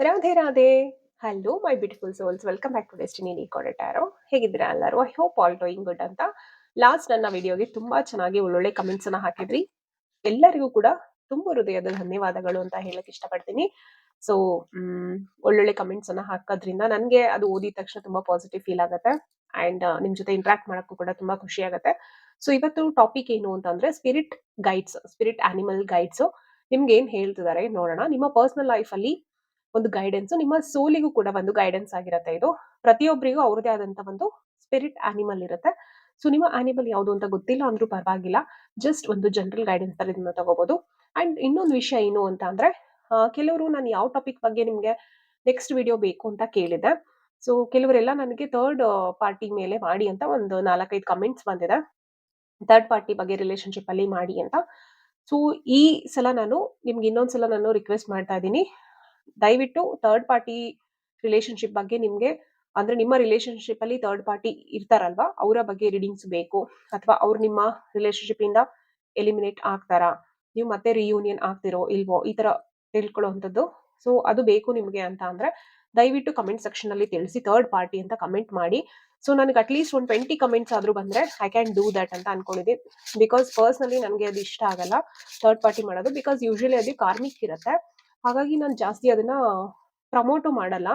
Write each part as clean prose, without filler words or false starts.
Radhe Radhe. Hello my beautiful souls, welcome back to destiny decoded tarot. ಹೇಗಿದ್ದೀರಾ ಎಲ್ಲರೂ? I hope all doing good ಅಂತ. Last ನನ್ನ ವಿಡಿಯೋಗೆ ತುಂಬಾ ಚೆನ್ನಾಗಿ ಒಳ್ಳೊಳ್ಳೆ ಕಮೆಂಟ್ಸ್ ಅನ್ನ ಹಾಕಿದ್ರಿ. ಎಲ್ಲರಿಗೂ ಕೂಡ ತುಂಬ ಹೃದಯದ ಧನ್ಯವಾದಗಳು ಅಂತ ಹೇಳಕ್ ಇಷ್ಟಪಡ್ತೀನಿ. ಸೊ ಒಳ್ಳೊಳ್ಳೆ ಕಮೆಂಟ್ಸ್ ಅನ್ನ ಹಾಕೋದ್ರಿಂದ ನನಗೆ ಅದು ಓದಿದ ತಕ್ಷಣ ತುಂಬಾ ಪಾಸಿಟಿವ್ ಫೀಲ್ ಆಗುತ್ತೆ. ಅಂಡ್ ನಿಮ್ ಜೊತೆ ಇಂಟ್ರಾಕ್ಟ್ ಮಾಡಕ್ಕೂ ಕೂಡ ತುಂಬಾ ಖುಷಿ ಆಗುತ್ತೆ. ಸೊ ಇವತ್ತು ಟಾಪಿಕ್ ಏನು ಅಂತಂದ್ರೆ spirit guides, spirit animal guides ನಿಮ್ಗೆ ಏನ್ ಹೇಳ್ತಿದ್ದಾರೆ ನೋಡೋಣ. ನಿಮ್ಮ ಪರ್ಸನಲ್ ಲೈಫ್ ಅಲ್ಲಿ ಒಂದು ಗೈಡೆನ್ಸ್, ನಿಮ್ಮ ಸೋಲಿಗೂ ಕೂಡ ಒಂದು ಗೈಡೆನ್ಸ್ ಆಗಿರುತ್ತೆ. ಇದು ಪ್ರತಿಯೊಬ್ಬರಿಗೂ ಅವ್ರದೇ ಆದಂತ ಒಂದು ಸ್ಪಿರಿಟ್ ಆನಿಮಲ್ ಇರುತ್ತೆ. ಸೊ ನಿಮ್ಮ ಆನಿಮಲ್ ಯಾವುದು ಅಂತ ಗೊತ್ತಿಲ್ಲ ಅಂದ್ರೂ ಪರವಾಗಿಲ್ಲ, ಜಸ್ಟ್ ಒಂದು ಜನರಲ್ ಗೈಡೆನ್ಸ್ ತರ ಇದನ್ನ ತಗೋಬಹುದು. ಅಂಡ್ ಇನ್ನೊಂದು ವಿಷಯ ಏನು ಅಂತ ಅಂದ್ರೆ, ಕೆಲವರು ನಾನು ಯಾವ ಟಾಪಿಕ್ ಬಗ್ಗೆ ನಿಮ್ಗೆ ನೆಕ್ಸ್ಟ್ ವಿಡಿಯೋ ಬೇಕು ಅಂತ ಕೇಳಿದೆ. ಸೊ ಕೆಲವರೆಲ್ಲ ನನಗೆ ಥರ್ಡ್ ಪಾರ್ಟಿ ಮೇಲೆ ಮಾಡಿ ಅಂತ ಒಂದು 4-5 ಕಮೆಂಟ್ಸ್ ಬಂದಿದೆ. ಥರ್ಡ್ ಪಾರ್ಟಿ ಬಗ್ಗೆ ರಿಲೇಶನ್ಶಿಪ್ ಅಲ್ಲಿ ಮಾಡಿ ಅಂತ. ಸೊ ಈ ಸಲ ನಿಮ್ಗೆ ಇನ್ನೊಂದ್ಸಲ ನಾನು ರಿಕ್ವೆಸ್ಟ್ ಮಾಡ್ತಾ ಇದ್ದೀನಿ, ದಯವಿಟ್ಟು ಥರ್ಡ್ ಪಾರ್ಟಿ ರಿಲೇಶನ್ಶಿಪ್ ಬಗ್ಗೆ ನಿಮ್ಗೆ, ಅಂದ್ರೆ ನಿಮ್ಮ ರಿಲೇಶನ್ಶಿಪ್ ಅಲ್ಲಿ ಥರ್ಡ್ ಪಾರ್ಟಿ ಇರ್ತಾರಲ್ವಾ, ಅವರ ಬಗ್ಗೆ ರೀಡಿಂಗ್ಸ್ ಬೇಕು, ಅಥವಾ ಅವ್ರು ನಿಮ್ಮ ರಿಲೇಶನ್ಶಿಪ್ ಇಂದ ಎಲಿಮಿನೇಟ್ ಆಗ್ತಾರಾ, ನೀವು ಮತ್ತೆ ರಿಯೂನಿಯನ್ ಆಗ್ತಿರೋ ಇಲ್ವೋ, ಈ ತರ ತಿಳ್ಕೊಳ್ಳುವಂಥದ್ದು. ಸೊ ಅದು ಬೇಕು ನಿಮ್ಗೆ ಅಂತ ಅಂದ್ರೆ ದಯವಿಟ್ಟು ಕಮೆಂಟ್ ಸೆಕ್ಷನ್ ಅಲ್ಲಿ ತಿಳಿಸಿ ಥರ್ಡ್ ಪಾರ್ಟಿ ಅಂತ ಕಮೆಂಟ್ ಮಾಡಿ. ಸೊ ನನಗೆ ಅಟ್ಲೀಸ್ಟ್ ಒಂದು 20 ಕಮೆಂಟ್ಸ್ ಆದ್ರೂ ಬಂದ್ರೆ ಐ ಕ್ಯಾನ್ ಡೂ ದಟ್ ಅಂತ ಅನ್ಕೊಂಡಿದ್ದೀನಿ. ಬಿಕಾಸ್ ಪರ್ಸ್ನಲಿ ನನಗೆ ಅದು ಇಷ್ಟ ಆಗಲ್ಲ ಥರ್ಡ್ ಪಾರ್ಟಿ ಮಾಡೋದು, ಬಿಕಾಸ್ ಯೂಶಲಿ ಅದು ಕಾರ್ಮಿಕ್ ಇರುತ್ತೆ. ಹಾಗಾಗಿ ನಾನು ಜಾಸ್ತಿ ಅದನ್ನ ಪ್ರಮೋಟು ಮಾಡಲ್ಲ.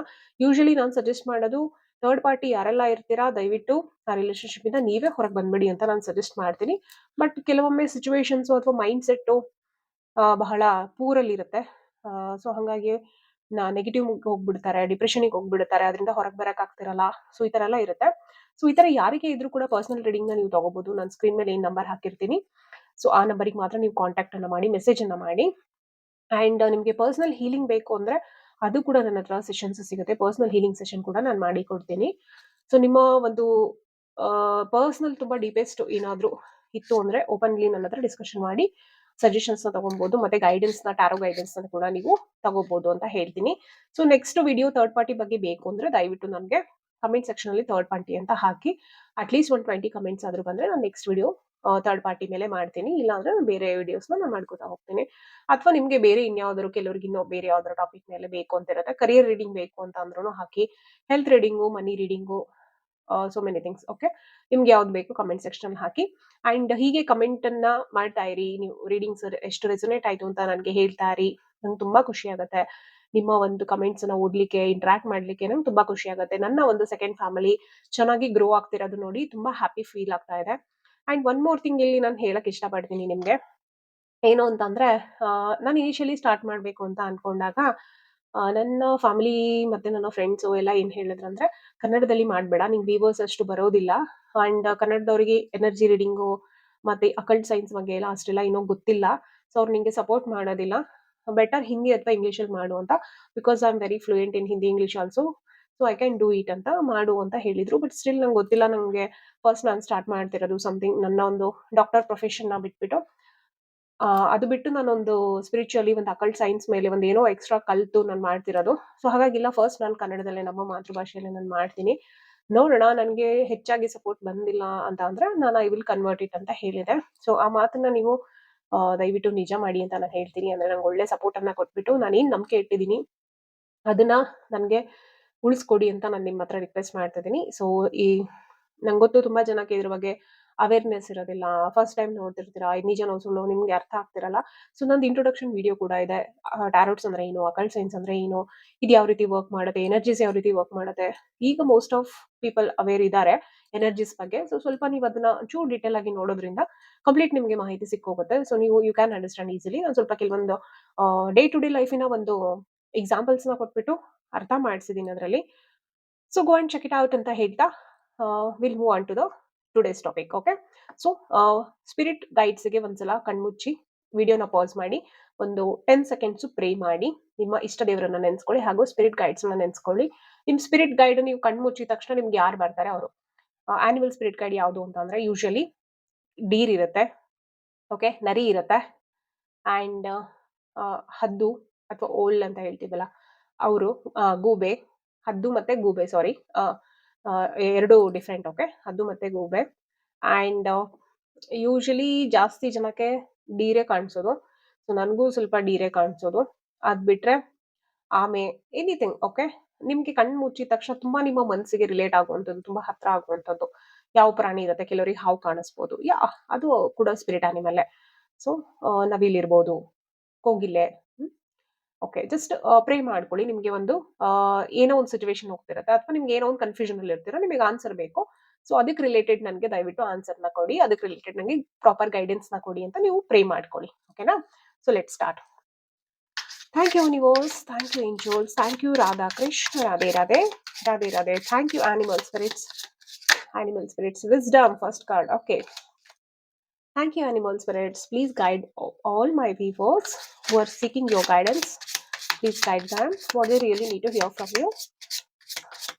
ಯೂಶಲಿ ನಾನು ಸಜೆಸ್ಟ್ ಮಾಡೋದು, ಥರ್ಡ್ ಪಾರ್ಟಿ ಯಾರೆಲ್ಲ ಇರ್ತೀರಾ ದಯವಿಟ್ಟು ಆ ರಿಲೇಶನ್ಶಿಪ್ ಇಂದ ನೀವೇ ಹೊರಗೆ ಬಂದ್ಬಿಡಿ ಅಂತ ನಾನು ಸಜೆಸ್ಟ್ ಮಾಡ್ತೀನಿ. ಬಟ್ ಕೆಲವೊಮ್ಮೆ ಸಿಚುವೇಶನ್ಸ್ ಅಥವಾ ಮೈಂಡ್ ಸೆಟ್ಟು ಬಹಳ ಪೂರಲ್ಲಿ ಇರುತ್ತೆ. ಸೊ ಹಾಗಾಗಿ ನೆಗೆಟಿವ್ ಹೋಗ್ಬಿಡ್ತಾರೆ, ಡಿಪ್ರೆಷನ್ಗೆ ಹೋಗ್ಬಿಡ್ತಾರೆ, ಅದರಿಂದ ಹೊರಗೆ ಬರಕ್ ಆಗ್ತಿರಲ್ಲ. ಸೊ ಈ ತರ ಎಲ್ಲ ಇರುತ್ತೆ. ಸೊ ಈ ತರ ಯಾರಿಗೆ ಇದ್ರೂ ಕೂಡ ಪರ್ಸನಲ್ ರೀಡಿಂಗ್ ನ ನೀವು ತಗೋಬಹುದು. ನಾನು ಸ್ಕ್ರೀನ್ ಮೇಲೆ ಏನ್ ನಂಬರ್ ಹಾಕಿರ್ತೀನಿ, ಸೊ ಆ ನಂಬರಿಗೆ ಮಾತ್ರ ನೀವು ಕಾಂಟ್ಯಾಕ್ಟ್ ಅನ್ನ ಮಾಡಿ, ಮೆಸೇಜ್ ಅನ್ನ ಮಾಡಿ. ಅಂಡ್ ನಿಮ್ಗೆ ಪರ್ಸನಲ್ ಹೀಲಿಂಗ್ ಬೇಕು ಅಂದ್ರೆ ಅದು ಕೂಡ ನನ್ನ ಹತ್ರ ಸೆಷನ್ಸ್ ಸಿಗುತ್ತೆ. ಪರ್ಸನಲ್ ಹೀಲಿಂಗ್ ಸೆಷನ್ ಕೂಡ ನಾನು ಮಾಡಿ ಕೊಡ್ತೀನಿ. ಸೊ ನಿಮ್ಮ ಒಂದು ಪರ್ಸನಲ್ ತುಂಬಾ ಡೀಪೆಸ್ಟ್ ಏನಾದ್ರೂ ಇತ್ತು ಅಂದ್ರೆ ಓಪನ್ಲಿ ನನ್ನ ಹತ್ರ ಡಿಸ್ಕಷನ್ ಮಾಡಿ ಸಜೆಷನ್ಸ್ ನ ತಗೊಬಹುದು. ಮತ್ತೆ ಗೈಡೆನ್ಸ್ ನ, ಟ್ಯಾರೋ ಗೈಡೆನ್ಸ್ ನ ಕೂಡ ನೀವು ತಗೋಬಹುದು ಅಂತ ಹೇಳ್ತೀನಿ. So next video third party ಬಗ್ಗೆ ಬೇಕು ಅಂದ್ರೆ ದಯವಿಟ್ಟು ನನಗೆ ಕಮೆಂಟ್ ಸೆಕ್ಷನ್ ಅಲ್ಲಿ ಥರ್ಡ್ ಪಾರ್ಟಿ ಅಂತ ಹಾಕಿ. ಅಟ್ಲೀಸ್ಟ್ ಒಂದು 20 ಕಮೆಂಟ್ಸ್ ಆದ್ರೂ ಬಂದ್ರೆ ನಾನು ನೆಕ್ಸ್ಟ್ ವಿಡಿಯೋ ಥರ್ಡ್ ಪಾರ್ಟಿ ಮೇಲೆ ಮಾಡ್ತೀನಿ. ಇಲ್ಲಾಂದ್ರೆ ನಾನು ಬೇರೆ ವಿಡಿಯೋಸ್ ನಾನು ಮಾಡ್ಕೋತಾ ಹೋಗ್ತೀನಿ. ಅಥವಾ ನಿಮ್ಗೆ ಬೇರೆ ಇನ್ಯಾವ್ದಾದ್ರು, ಕೆಲವ್ರಿಗೆ ಇನ್ನೂ ಬೇರೆ ಯಾವ್ದಾದ್ರು ಟಾಪಿಕ್ ಮೇಲೆ ಬೇಕು ಅಂತ ಇರುತ್ತೆ, ಕರಿಯರ್ ರೀಡಿಂಗ್ ಬೇಕು ಅಂತ ಅಂದ್ರೂ ಹಾಕಿ, health reading, money reading, so many things. Okay, ನಿಮ್ಗೆ ಯಾವ್ದು ಬೇಕು ಕಮೆಂಟ್ ಸೆಕ್ಷನ್ ಹಾಕಿ. ಅಂಡ್ ಹೀಗೆ ಕಮೆಂಟ್ ಅನ್ನ ಮಾಡ್ತಾ ಇರಿ. ನೀವು ರೀಡಿಂಗ್ಸ್ ಎಷ್ಟು ರೆಸೊನೇಟ್ ಆಯ್ತು ಅಂತ ನನಗೆ ಹೇಳ್ತಾ ಇರಿ. ನಂಗೆ ತುಂಬಾ ಖುಷಿ ಆಗುತ್ತೆ ನಿಮ್ಮ ಒಂದು ಕಮೆಂಟ್ಸ್ ನ ಓದ್ಲಿಕ್ಕೆ, ಇಂಟ್ರಾಕ್ಟ್ ಮಾಡ್ಲಿಕ್ಕೆ ನಂಗೆ ತುಂಬಾ ಖುಷಿ ಆಗುತ್ತೆ. ನನ್ನ ಒಂದು ಸೆಕೆಂಡ್ ಫ್ಯಾಮಿಲಿ ಚೆನ್ನಾಗಿ ಗ್ರೋ ಆಗ್ತಿರೋದು ನೋಡಿ ತುಂಬಾ ಹ್ಯಾಪಿ ಫೀಲ್ ಆಗ್ತಾ ಇದೆ. ಅಂಡ್ ಒನ್ ಮೋರ್ ಥಿಂಗ್ ಇಲ್ಲಿ ನಾನು ಹೇಳಕ್ ಇಷ್ಟಪಡ್ತೀನಿ ನಿಮ್ಗೆ, ಏನು ಅಂತಂದ್ರೆ, ನಾನು ಇನಿಷಿಯಲಿ ಸ್ಟಾರ್ಟ್ ಮಾಡ್ಬೇಕು ಅಂತ ಅನ್ಕೊಂಡಾಗ ನನ್ನ ಫ್ಯಾಮಿಲಿ ಮತ್ತೆ ನನ್ನ ಫ್ರೆಂಡ್ಸು ಎಲ್ಲ ಏನ್ ಹೇಳಿದ್ರಂದ್ರೆ, ಕನ್ನಡದಲ್ಲಿ ಮಾಡ್ಬೇಡ, ನಿಂಗೆ ವೀವರ್ಸ್ ಅಷ್ಟು ಬರೋದಿಲ್ಲ. ಅಂಡ್ ಕನ್ನಡದವರಿಗೆ ಎನರ್ಜಿ ರೀಡಿಂಗು ಮತ್ತೆ ಅಕಲ್ಟ್ ಸೈನ್ಸ್ ಬಗ್ಗೆ ಎಲ್ಲ ಅಷ್ಟೆಲ್ಲ ಏನೋ ಗೊತ್ತಿಲ್ಲ. ಸೊ ಅವ್ರು ನಿಂಗೆ ಸಪೋರ್ಟ್ ಮಾಡೋದಿಲ್ಲ. ಬೆಟರ್ ಹಿಂದಿ ಅಥವಾ ಇಂಗ್ಲೀಷಲ್ಲಿ ಮಾಡು ಅಂತ, because I am very fluent in Hindi, English also. So I can do it ಅಂತ ಮಾಡು ಅಂತ ಹೇಳಿದ್ರು. ಬಟ್ ಸ್ಟಿಲ್ ನಂಗೆ ಗೊತ್ತಿಲ್ಲ. ನಂಗೆ ಫಸ್ಟ್ ನಾನು ಸ್ಟಾರ್ಟ್ ಮಾಡ್ತಿರೋದು ಸಮಥಿಂಗ್, ನನ್ನ ಒಂದು ಡಾಕ್ಟರ್ ಪ್ರೊಫೆಷನ್ ನ ಬಿಟ್ಬಿಟ್ಟು ಅದು ಬಿಟ್ಟು ನಾನೊಂದು ಸ್ಪಿರಿಚುವಲಿ ಒಂದು ಅಕಲ್ಟ್ ಸೈನ್ಸ್ ಮೇಲೆ ಒಂದು ಏನೋ ಎಕ್ಸ್ಟ್ರಾ ಕಲ್ತು ನಾನು ಮಾಡ್ತಿರೋದು. ಸೊ ಹಾಗಾಗಿಲ್ಲ, ಫಸ್ಟ್ ನಾನು ಕನ್ನಡದಲ್ಲೇ ನಮ್ಮ ಮಾತೃಭಾಷೆಯಲ್ಲೇ ನಾನು ಮಾಡ್ತೀನಿ. ನೋಡೋಣ, ನನಗೆ ಹೆಚ್ಚಾಗಿ ಸಪೋರ್ಟ್ ಬಂದಿಲ್ಲ ಅಂತ ಅಂದ್ರೆ ನಾನು ಐ ವಿಲ್ ಕನ್ವರ್ಟ್ ಇಟ್ ಅಂತ ಹೇಳಿದೆ. ಸೊ ಆ ಮಾತನ್ನ ನೀವು ದಯವಿಟ್ಟು ನಿಜ ಮಾಡಿ ಅಂತ ನಾನು ಹೇಳ್ತೀನಿ. ಅಂದ್ರೆ ನಂಗೆ ಒಳ್ಳೆ ಸಪೋರ್ಟ್ ಅನ್ನ ಕೊಟ್ಬಿಟ್ಟು ನಾನೇನ್ ನಂಬಿಕೆ ಇಟ್ಟಿದ್ದೀನಿ ಅದನ್ನ ನನಗೆ ಉಳಿಸ್ಕೊಡಿ ಅಂತ ನಾನು ನಿಮ್ಮ ಹತ್ರ ರಿಕ್ವೆಸ್ಟ್ ಮಾಡ್ತಾ ಇದ್ದೀನಿ. ಸೊ ಈ ನಂಗೆ ಗೊತ್ತು ತುಂಬಾ ಜನಕ್ಕೆ ಇದ್ರ ಬಗ್ಗೆ ಅವೇರ್ನೆಸ್ ಇರೋದಿಲ್ಲ. ಫಸ್ಟ್ ಟೈಮ್ ನೋಡ್ತಿರ್ತೀರಾ, ನಿಜ ಸುಳ್ಳು ನಿಮ್ಗೆ ಅರ್ಥ ಆಗ್ತಿರಲ್ಲ. ಸೊ ನಂದು ಇಂಟ್ರೊಡಕ್ಷನ್ ವಿಡಿಯೋ ಕೂಡ ಇದೆ. ಟ್ಯಾರೋಟ್ಸ್ ಅಂದ್ರೆ ಏನು, ಅಕಲ್ಟ್ ಸೈನ್ಸ್ ಅಂದ್ರೆ ಏನು, ಇದು ಯಾವ ರೀತಿ ವರ್ಕ್ ಮಾಡುತ್ತೆ, ಎನರ್ಜೀಸ್ ಯಾವ ರೀತಿ ವರ್ಕ್ ಮಾಡುತ್ತೆ. ಈಗ ಮೋಸ್ಟ್ ಆಫ್ ಪೀಪಲ್ ಅವೇರ್ ಇದ್ದಾರೆ ಎನರ್ಜೀಸ್ ಬಗ್ಗೆ. ಸೊ ಸ್ವಲ್ಪ ನೀವು ಅದನ್ನ ಚೂರು ಡೀಟೇಲ್ ಆಗಿ ನೋಡೋದ್ರಿಂದ ಕಂಪ್ಲೀಟ್ ನಿಮ್ಗೆ ಮಾಹಿತಿ ಸಿಕ್ಕೋಗುತ್ತೆ. ಸೊ ನೀವು ಯು ಕ್ಯಾನ್ ಅಂಡರ್ಸ್ಟ್ಯಾಂಡ್ ಈಸಿಲಿ. ನಾನು ಸ್ವಲ್ಪ ಕೆಲವೊಂದು ಡೇ ಟು ಡೇ ಲೈಫಿನ ಒಂದು ಎಕ್ಸಾಂಪಲ್ಸ್ ನ ಕೊಟ್ಬಿಟ್ಟು ಅರ್ಥ ಮಾಡಿಸಿದೀನಿ ಅದರಲ್ಲಿ. So go and check it out ಅಂತ ಹೇಳ್ತಾ will move on to the today's topic. Okay, so spirit ಗೈಡ್ಸ್ಗೆ ಒಂದ್ಸಲ ಕಣ್ಮುಚ್ಚಿ ವಿಡಿಯೋನ ಪಾಸ್ ಮಾಡಿ ಒಂದು 10 ಸೆಕೆಂಡ್ಸ್ ಪ್ರೇ ಮಾಡಿ, ನಿಮ್ಮ ಇಷ್ಟ ದೇವರನ್ನ ನೆನ್ಸ್ಕೊಳ್ಳಿ, ಹಾಗೂ ಸ್ಪಿರಿಟ್ ಗೈಡ್ಸ್ ನ ನೆನ್ಸ್ಕೊಳ್ಳಿ. ನಿಮ್ ಸ್ಪಿರಿಟ್ ಗೈಡ್ ನೀವು ಕಣ್ಮುಚ್ಚಿದ ತಕ್ಷಣ ನಿಮ್ಗೆ ಯಾರು ಬರ್ತಾರೆ ಅವರು. ಆನಿಮಲ್ ಸ್ಪಿರಿಟ್ ಗೈಡ್ ಯಾವುದು ಅಂತ ಅಂದ್ರೆ ಯೂಶಲಿ ಡೀರ್ ಇರುತ್ತೆ, ಓಕೆ, ನರಿ ಇರುತ್ತೆ, ಅಂಡ್ ಹದ್ದು ಅಥವಾ ಓಲ್ ಅಂತ ಹೇಳ್ತೀವಲ್ಲ ಅವರು, ಗೂಬೆ, ಹದ್ದು ಮತ್ತೆ ಗೂಬೆ, ಸಾರಿ, ಎರಡು ಡಿಫ್ರೆಂಟ್. ಓಕೆ, ಹದ್ದು ಮತ್ತೆ ಗೂಬೆ. ಅಂಡ್ ಯೂಶಲಿ ಜಾಸ್ತಿ ಜನಕ್ಕೆ ಡೀರೆ ಕಾಣಿಸೋದು. ಸೊ ನನಗೂ ಸ್ವಲ್ಪ ಡೀರೆ ಕಾಣಿಸೋದು. ಅದ್ ಬಿಟ್ರೆ ಆಮೆ, ಎನಿಥಿಂಗ್ ಓಕೆ. ನಿಮ್ಗೆ ಕಣ್ಣು ಮುಚ್ಚಿದ ತಕ್ಷಣ ತುಂಬಾ ನಿಮ್ಮ ಮನಸ್ಸಿಗೆ ರಿಲೇಟ್ ಆಗುವಂಥದ್ದು, ತುಂಬಾ ಹತ್ರ ಆಗುವಂಥದ್ದು ಯಾವ ಪ್ರಾಣಿ ಇರುತ್ತೆ? ಕೆಲವರಿಗೆ ಹಾವು ಕಾಣಿಸ್ಬೋದು. ಅದು ಕೂಡ ಸ್ಪಿರಿಟ್ ಅನಿಮಲ್ಲೇ. ಸೊ, ನವಿಲಿರ್ಬೋದು, ಕೋಗಿಲೆ. ಹ್ಮ್. ಓಕೆ. ಜಸ್ಟ್ ಪ್ರೇ ಮಾಡ್ಕೊಳ್ಳಿ. ನಿಮ್ಗೆ ಒಂದು ಏನೋ ಒಂದು ಸಿಚುವೇಶನ್ ಹೋಗ್ತಿರುತ್ತೆ ಅಥವಾ ನಿಮ್ಗೆ ಏನೋ ಒಂದು ಕನ್ಫ್ಯೂಷನ್ ಅಲ್ಲಿ ಇರ್ತೀರಾ, ನಿಮಗೆ ಆನ್ಸರ್ ಬೇಕು. ಸೊ ಅದಕ್ಕೆ ರಿಲೇಟೆಡ್ ನನಗೆ ದಯವಿಟ್ಟು ಆನ್ಸರ್‌ನ ಕೊಡಿ. ಅದಕ್ಕೆ ರಿಲೇಟೆಡ್ ನಂಗೆ ಪ್ರಾಪರ್ ಗೈಡೆನ್ಸ್‌ನ ಕೊಡಿ ಅಂತ ನೀವು ಪ್ರೇ ಮಾಡ್ಕೊಳ್ಳಿ. ಓಕೆನಾ? So let's start. Thank you universe, thank you angels, thank you Radha Krishna, Radhe Radhe, Radhe Radhe. Thank you animal spirits, wisdom first card. Okay. Thank you, animal spirits. Please guide all my viewers who are seeking your guidance. Please guide them what they really need to hear from you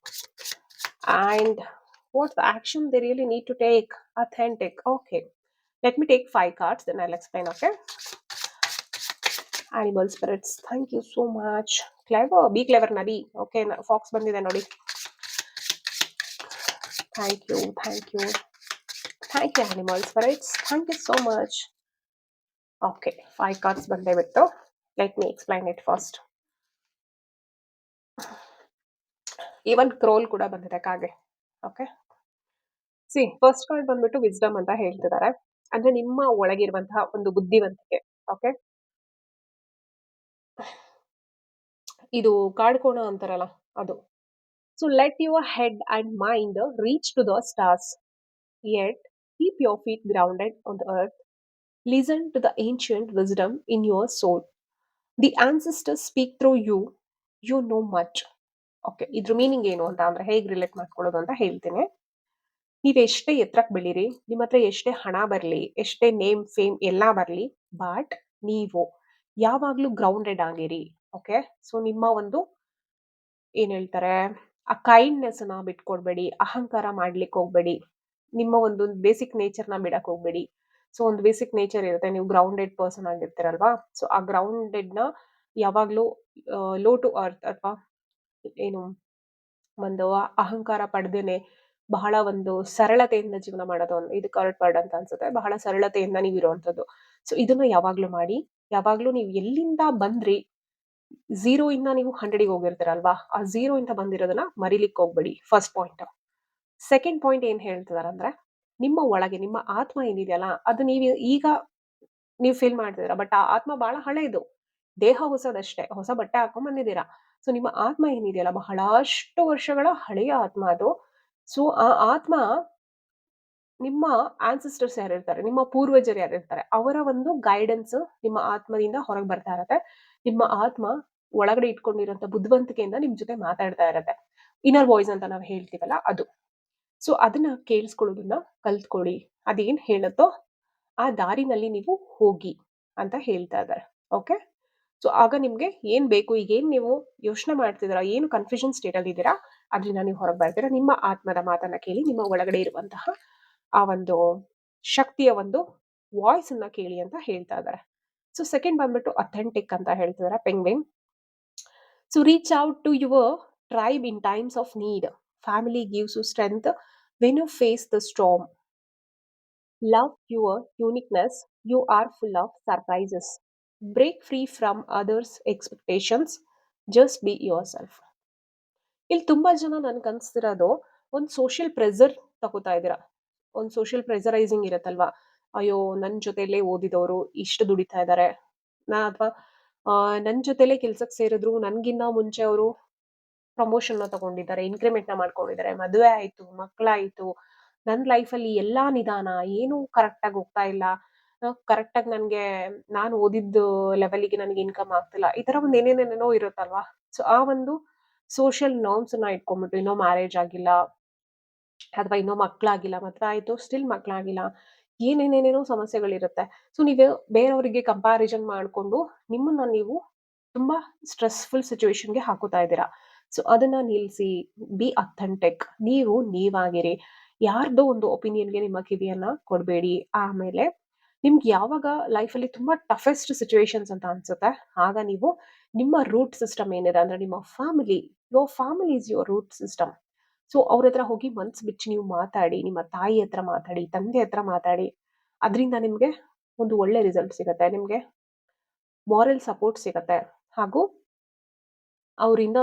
and what the action they really need to take. Authentic. Okay. Let me take 5 cards, then I'll explain. Okay. Animal spirits. Thank you so much. Clever. Be clever, Nadi. Okay. Fox bandide nodi. Thank you. Thank you. Thank you, animal spirits. Thank you so much. Okay. 5 cards bande bittu. Let me explain it first. Even ಕ್ರೋಲ್ ಕೂಡ ಬಂದಿದೆ ಕಾಗೆ. Okay. First card ಬಂದ್ಬಿಟ್ಟು wisdom ಅಂತ ಹೇಳ್ತಿದ್ದಾರೆ. ಅಂದ್ರೆ ನಿಮ್ಮ ಒಳಗಿರುವಂತಹ ಒಂದು ಬುದ್ಧಿವಂತಿಕೆ. ಓಕೆ. ಇದು ಕಾಡ್ಕೋಣ ಅಂತಾರಲ್ಲ ಅದು. So let your head and mind reach to the stars, yet keep your feet grounded on the earth. Listen to the ancient wisdom in your soul. The ancestors speak through you. You know much. Okay. ಇದ್ರ meaning ಏನು ಅಂತ ಅಂದ್ರೆ ಹೇಗೆ relate ಮಾಡ್ಕೊಳ್ಳೋದು ಅಂತ ಹೇಳ್ತೀನಿ. ನೀವ್ ಎಷ್ಟೇ ಎತ್ತರಕ್ಕೆ ಬೆಳೀರಿ, ನಿಮ್ಮ ಹತ್ರ ಎಷ್ಟೇ ಹಣ ಬರ್ಲಿ, ಎಷ್ಟೇ ನೇಮ್ ಫೇಮ್ ಎಲ್ಲಾ ಬರ್ಲಿ, ಬಟ್ ನೀವು ಯಾವಾಗ್ಲೂ ಗ್ರೌಂಡೆಡ್ ಆಗಿರಿ. ಓಕೆ. ಸೊ ನಿಮ್ಮ ಒಂದು ಏನ್ ಹೇಳ್ತಾರೆ, ಆ ಕೈಂಡ್ನೆಸ್ ನ ಬಿಟ್ಕೊಡ್ಬೇಡಿ, ಅಹಂಕಾರ ಮಾಡ್ಲಿಕ್ಕೆ ಹೋಗ್ಬೇಡಿ, ನಿಮ್ಮ ಒಂದು ಬೇಸಿಕ್ ನೇಚರ್ ನ ಬಿಡಕ್ ಹೋಗ್ಬೇಡಿ. ಸೊ ಒಂದು ಬೇಸಿಕ್ ನೇಚರ್ ಇರುತ್ತೆ, ನೀವು ಗ್ರೌಂಡೆಡ್ ಪರ್ಸನ್ ಆಗಿರ್ತೀರಲ್ವಾ. ಸೊ ಆ ಗ್ರೌಂಡೆಡ್ ನ ಯಾವಾಗ್ಲೂ ಲೋ ಟು ಅರ್ತ್ ಅಥವಾ ಏನು ಒಂದು ಅಹಂಕಾರ ಪಡ್ದೇನೆ ಬಹಳ ಒಂದು ಸರಳತೆಯಿಂದ ಜೀವನ ಮಾಡೋದು, ಇದು ಕರೆಕ್ಟ್ ವರ್ಡ್ ಅಂತ ಅನ್ಸುತ್ತೆ. ಬಹಳ ಸರಳತೆಯಿಂದ ನೀವು ಇರುವಂತದ್ದು. ಸೊ ಇದನ್ನ ಯಾವಾಗ್ಲೂ ಮಾಡಿ. ಯಾವಾಗ್ಲೂ ನೀವು ಎಲ್ಲಿಂದ ಬಂದ್ರಿ, ಝೀರೋ ಇಂದ ನೀವು 100ಗೆ ಹೋಗಿರ್ತೀರಲ್ವಾ, ಆ ಝೀರೋ ಇಂದ ಬಂದಿರೋದನ್ನ ಮರಿಲಿಕ್ಕೆ ಹೋಗ್ಬೇಡಿ. First point. ಸೆಕೆಂಡ್ ಪಾಯಿಂಟ್ ಏನ್ ಹೇಳ್ತಿದಾರಂದ್ರೆ, ನಿಮ್ಮ ಒಳಗೆ ನಿಮ್ಮ ಆತ್ಮ ಏನಿದೆಯಲ್ಲ, ಅದು ಈಗ ನೀವು ಫೀಲ್ ಮಾಡ್ತಿದ್ದೀರಾ, ಬಟ್ ಆ ಆತ್ಮ ಬಹಳ ಹಳೆಯದು. ದೇಹ ಹೊಸದಷ್ಟೇ, ಹೊಸ ಬಟ್ಟೆ ಹಾಕೊಂಡ್ ಬಂದಿದ್ದೀರಾ. ಸೊ ನಿಮ್ಮ ಆತ್ಮ ಏನಿದೆಯಲ್ಲ, ಬಹಳಷ್ಟು ವರ್ಷಗಳ ಹಳೆಯ ಆತ್ಮ ಅದು. ಸೊ ಆ ಆತ್ಮ ನಿಮ್ಮ ಆನ್ಸಿಸ್ಟರ್ಸ್ ಯಾರಿರ್ತಾರೆ, ನಿಮ್ಮ ಪೂರ್ವಜರು ಯಾರಿರ್ತಾರೆ, ಅವರ ಒಂದು ಗೈಡೆನ್ಸ್ ನಿಮ್ಮ ಆತ್ಮದಿಂದ ಹೊರಗೆ ಬರ್ತಾ ಇರತ್ತೆ. ನಿಮ್ಮ ಆತ್ಮ ಒಳಗಡೆ ಇಟ್ಕೊಂಡಿರುವಂತ ಬುದ್ಧಿವಂತಿಕೆಯಿಂದ ನಿಮ್ ಜೊತೆ ಮಾತಾಡ್ತಾ ಇರತ್ತೆ. ಇನ್ನರ್ ವಾಯ್ಸ್ ಅಂತ ನಾವು ಹೇಳ್ತೀವಲ್ಲ ಅದು. ಸೊ ಅದನ್ನ ಕೇಳಿಸ್ಕೊಳ್ಳೋದನ್ನ ಕಲ್ತ್ಕೊಳ್ಳಿ. ಅದೇನ್ ಹೇಳುತ್ತೋ ಆ ದಾರಿನಲ್ಲಿ ನೀವು ಹೋಗಿ ಅಂತ ಹೇಳ್ತಾ ಇದ್ದಾರೆ. ಓಕೆ. ಸೊ ಆಗ ನಿಮ್ಗೆ ಏನ್ ಬೇಕು, ಈಗ ಏನ್ ನೀವು ಯೋಚನೆ ಮಾಡ್ತಿದ್ದೀರಾ, ಏನು ಕನ್ಫ್ಯೂಷನ್ ಸ್ಟೇಟ್ ಅಲ್ಲಿ ಇದ್ದೀರಾ, ಅದ್ರಿಂದ ನೀವು ಹೊರಗೆ ಬರ್ತೀರಾ. ನಿಮ್ಮ ಆತ್ಮದ ಮಾತನ್ನ ಕೇಳಿ, ನಿಮ್ಮ ಒಳಗಡೆ ಇರುವಂತಹ ಆ ಒಂದು ಶಕ್ತಿಯ ಒಂದು ವಾಯ್ಸ್ ಅನ್ನ ಕೇಳಿ ಅಂತ ಹೇಳ್ತಾ ಇದ್ದಾರೆ. ಸೊ ಸೆಕೆಂಡ್ ಬಂದ್ಬಿಟ್ಟು ಅಥೆಂಟಿಕ್ ಅಂತ ಹೇಳ್ತಿದ್ದಾರೆ, penguin. So reach out to your tribe in times of need. Family gives you strength when you face the storm. Love your uniqueness. You are full of surprises. Break free from others' expectations. Just be yourself. ಇಲ್ಲಿ ತುಂಬಾ ಜನ ನನ್ಗೆ ಅನ್ಸ್ತಿರೋದು, ಒಂದು social pressure ತಗೋತಾ ಇದ್ದೀರಾ. ಒಂದು social ಪ್ರೆಸರೈಸಿಂಗ್ ಇರತ್ತಲ್ವಾ. ಅಯ್ಯೋ, ನನ್ ಜೊತೆಲೇ ಓದಿದವರು ಇಷ್ಟು ದುಡಿತಾ ಇದ್ದಾರೆ, ಅಥವಾ ನನ್ ಜೊತೆಲೇ ಕೆಲ್ಸಕ್ಕೆ ಸೇರಿದ್ರು, ನನ್ಗಿನ್ನ ಮುಂಚೆ ಅವರು ಪ್ರಮೋಷನ್ ನ ತಗೊಂಡಿದ್ದಾರೆ, ಇನ್ಕ್ರಿಮೆಂಟ್ ನ ಮಾಡ್ಕೊಂಡಿದ್ದಾರೆ, ಮದುವೆ ಆಯ್ತು, ಮಕ್ಕಳಾಯ್ತು, ನನ್ನ ಲೈಫಲ್ಲಿ ಎಲ್ಲಾ ನಿಧಾನ, ಏನು ಕರೆಕ್ಟ್ ಆಗಿ ಹೋಗ್ತಾ ಇಲ್ಲ, ಕರೆಕ್ಟ್ ಆಗಿ ನನ್ಗೆ ನಾನು ಓದಿದ್ದು ಲೆವೆಲ್ಗೆ ನನಗೆ ಇನ್ಕಮ್ ಆಗ್ತಿಲ್ಲ, ಈ ತರ ಒಂದು ಏನೇನೇನೇನೋ ಇರುತ್ತಲ್ವಾ. ಸೊ ಆ ಒಂದು ಸೋಷಿಯಲ್ ನಾರ್ಮ್ಸ್ ನ ಇಟ್ಕೊಂಡ್ಬಿಟ್ಟು ಇನ್ನೂ ಮ್ಯಾರೇಜ್ ಆಗಿಲ್ಲ ಅಥವಾ ಇನ್ನೂ ಮಕ್ಕಳಾಗಿಲ್ಲ, ಮದ್ವೆ ಆಯ್ತು ಸ್ಟಿಲ್ ಮಕ್ಕಳಾಗಿಲ್ಲ, ಏನೇನೇನೇನೋ ಸಮಸ್ಯೆಗಳಿರುತ್ತೆ. ಸೊ ನೀವು ಬೇರೆಯವರಿಗೆ ಕಂಪ್ಯಾರಿಸನ್ ಮಾಡ್ಕೊಂಡು ನಿಮ್ಮನ್ನ ನೀವು ತುಂಬಾ ಸ್ಟ್ರೆಸ್ಫುಲ್ ಸಿಚುವೇಶನ್ಗೆ ಹಾಕೋತಾ ಇದ್ದೀರಾ. ಸೊ ಅದನ್ನ ನಿಲ್ಸಿ, ಬಿ ಅಥೆಂಟಿಕ್. ನೀವು ನೀವಾಗಿರಿ. ಯಾರ್ದೋ ಒಂದು ಒಪಿನಿಯನ್ಗೆ ನಿಮ್ಮ ಕಿವಿಯನ್ನ ಕೊಡಬೇಡಿ. ಆಮೇಲೆ ನಿಮ್ಗೆ ಯಾವಾಗ ಲೈಫಲ್ಲಿ ತುಂಬಾ ಟಫೆಸ್ಟ್ ಸಿಚುವೇಶನ್ಸ್ ಅಂತ ಅನ್ಸುತ್ತೆ, ಆಗ ನೀವು ನಿಮ್ಮ ರೂಟ್ ಸಿಸ್ಟಮ್ ಏನಿದೆ ಅಂದ್ರೆ ನಿಮ್ಮ family, your family is your root system. So ಅವ್ರ ಹತ್ರ ಹೋಗಿ ಮನ್ಸು ಬಿಚ್ಚಿ ನೀವು ಮಾತಾಡಿ, ನಿಮ್ಮ ತಾಯಿ ಹತ್ರ ಮಾತಾಡಿ, ತಂದೆ ಹತ್ರ ಮಾತಾಡಿ. ಅದರಿಂದ ನಿಮ್ಗೆ ಒಂದು ಒಳ್ಳೆ ರಿಸಲ್ಟ್ ಸಿಗತ್ತೆ, ನಿಮ್ಗೆ ಮಾರಲ್ ಸಪೋರ್ಟ್ ಸಿಗತ್ತೆ. ಹಾಗೂ ಅವರಿಂದ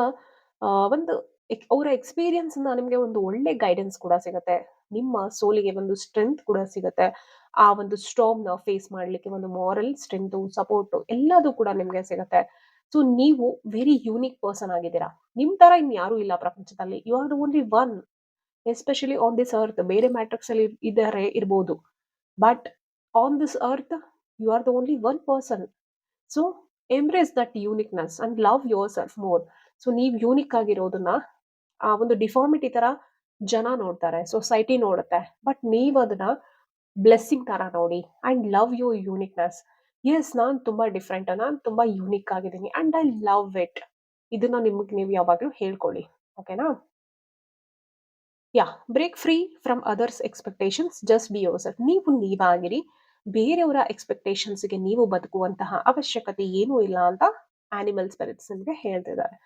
ಒಂದು ಅವರ ಎಕ್ಸ್‌ಪೀರಿಯನ್ಸ್ ಇಂದ ನಿಮ್ಗೆ ಒಂದು ಒಳ್ಳೆ ಗೈಡೆನ್ಸ್ ಕೂಡ ಸಿಗತ್ತೆ. ನಿಮ್ಮ ಸೋಲಿಗೆ ಒಂದು ಸ್ಟ್ರೆಂತ್ ಕೂಡ ಸಿಗತ್ತೆ. ಆ ಒಂದು ಸ್ಟಾರ್ಮ್‌ನ ಫೇಸ್ ಮಾಡ್ಲಿಕ್ಕೆ ಒಂದು ಮಾರಲ್ ಸ್ಟ್ರೆಂತು, ಸಪೋರ್ಟು ಎಲ್ಲದೂ ಕೂಡ ನಿಮ್ಗೆ ಸಿಗತ್ತೆ. ಸೊ ನೀವು ವೆರಿ ಯೂನಿಕ್ ಪರ್ಸನ್ ಆಗಿದ್ದೀರಾ. ನಿಮ್ ತರ ಇನ್ಯಾರೂ ಇಲ್ಲ ಪ್ರಪಂಚದಲ್ಲಿ. You are the only one. Especially on this earth. ಬೇರೆ ಮ್ಯಾಟ್ರಿಕ್ಸ್ ಅಲ್ಲಿ ಇದ್ದಾರೆ ಇರ್ಬೋದು. But on this earth you are the only one person. So embrace that uniqueness and love yourself more. So ನೀವು ಯೂನಿಕ್ ಆಗಿರೋದನ್ನ ಆ ಒಂದು deformity ತರ ಜನ ನೋಡ್ತಾರೆ, ಸೊಸೈಟಿ ನೋಡುತ್ತೆ. ಬಟ್ ನೀವ್ ಅದನ್ನ ಬ್ಲೆಸ್ಸಿಂಗ್ ತರ ನೋಡಿ and love your uniqueness. Yes, ನಾನ್ ತುಂಬಾ ಡಿಫ್ರೆಂಟ್, ನಾನ್ ತುಂಬಾ ಯೂನಿಕ್ ಆಗಿದ್ದೀನಿ ಅಂಡ್ ಐ ಲವ್ ಇಟ್. ಇದನ್ನ ನಿಮ್ಗೆ ನೀವು ಯಾವಾಗ್ಲೂ ಹೇಳ್ಕೊಳ್ಳಿ. ಓಕೆನಾ? Yeah, break free from others expectations, just be yourself. ನೀವು ನೀವಾಗಿರಿ. ಬೇರೆಯವರ ಎಕ್ಸ್ಪೆಕ್ಟೇಷನ್ಸ್ಗೆ ನೀವು ಬದುಕುವಂತಹ ಅವಶ್ಯಕತೆ ಏನೂ ಇಲ್ಲ ಅಂತ ಆನಿಮಲ್ ಸ್ಪಿರಿಟ್ಸ್ ನಿಮಗೆ ಹೇಳ್ತಿದ್ದಾರೆ.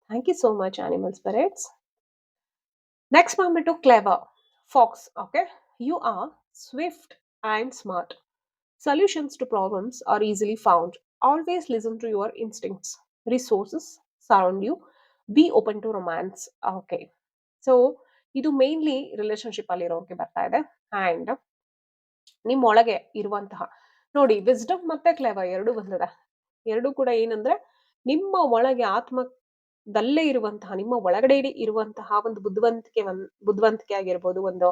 Thank you so much animal spirits. Next ಬಂದ್ಬಿಟ್ಟು clever fox. Okay, you are swift and smart. Solutions to problems are easily found. Always listen to your instincts. Resources surround you. Be open to romance. Okay. So ಇದು mainly relationship ಅಲ್ಲಿ ಇರೋರಿಗೆ ಬರ್ತಾ ಇದೆ. And ನಿಮ್ಮೊಳಗೆ ಇರುವಂತಹ, ನೋಡಿ, wisdom ಮತ್ತೆ clever ಎರಡು ಬಂದಿದೆ. ಎರಡು ಕೂಡ ಏನಂದ್ರೆ ನಿಮ್ಮ ಒಳಗೆ ಆತ್ಮದಲ್ಲೇ ಇರುವಂತಹ, ನಿಮ್ಮ ಒಳಗಡೆ ಇರುವಂತಹ ಒಂದು ಬುದ್ಧಿವಂತಿಕೆ ಆಗಿರ್ಬೋದು, ಒಂದು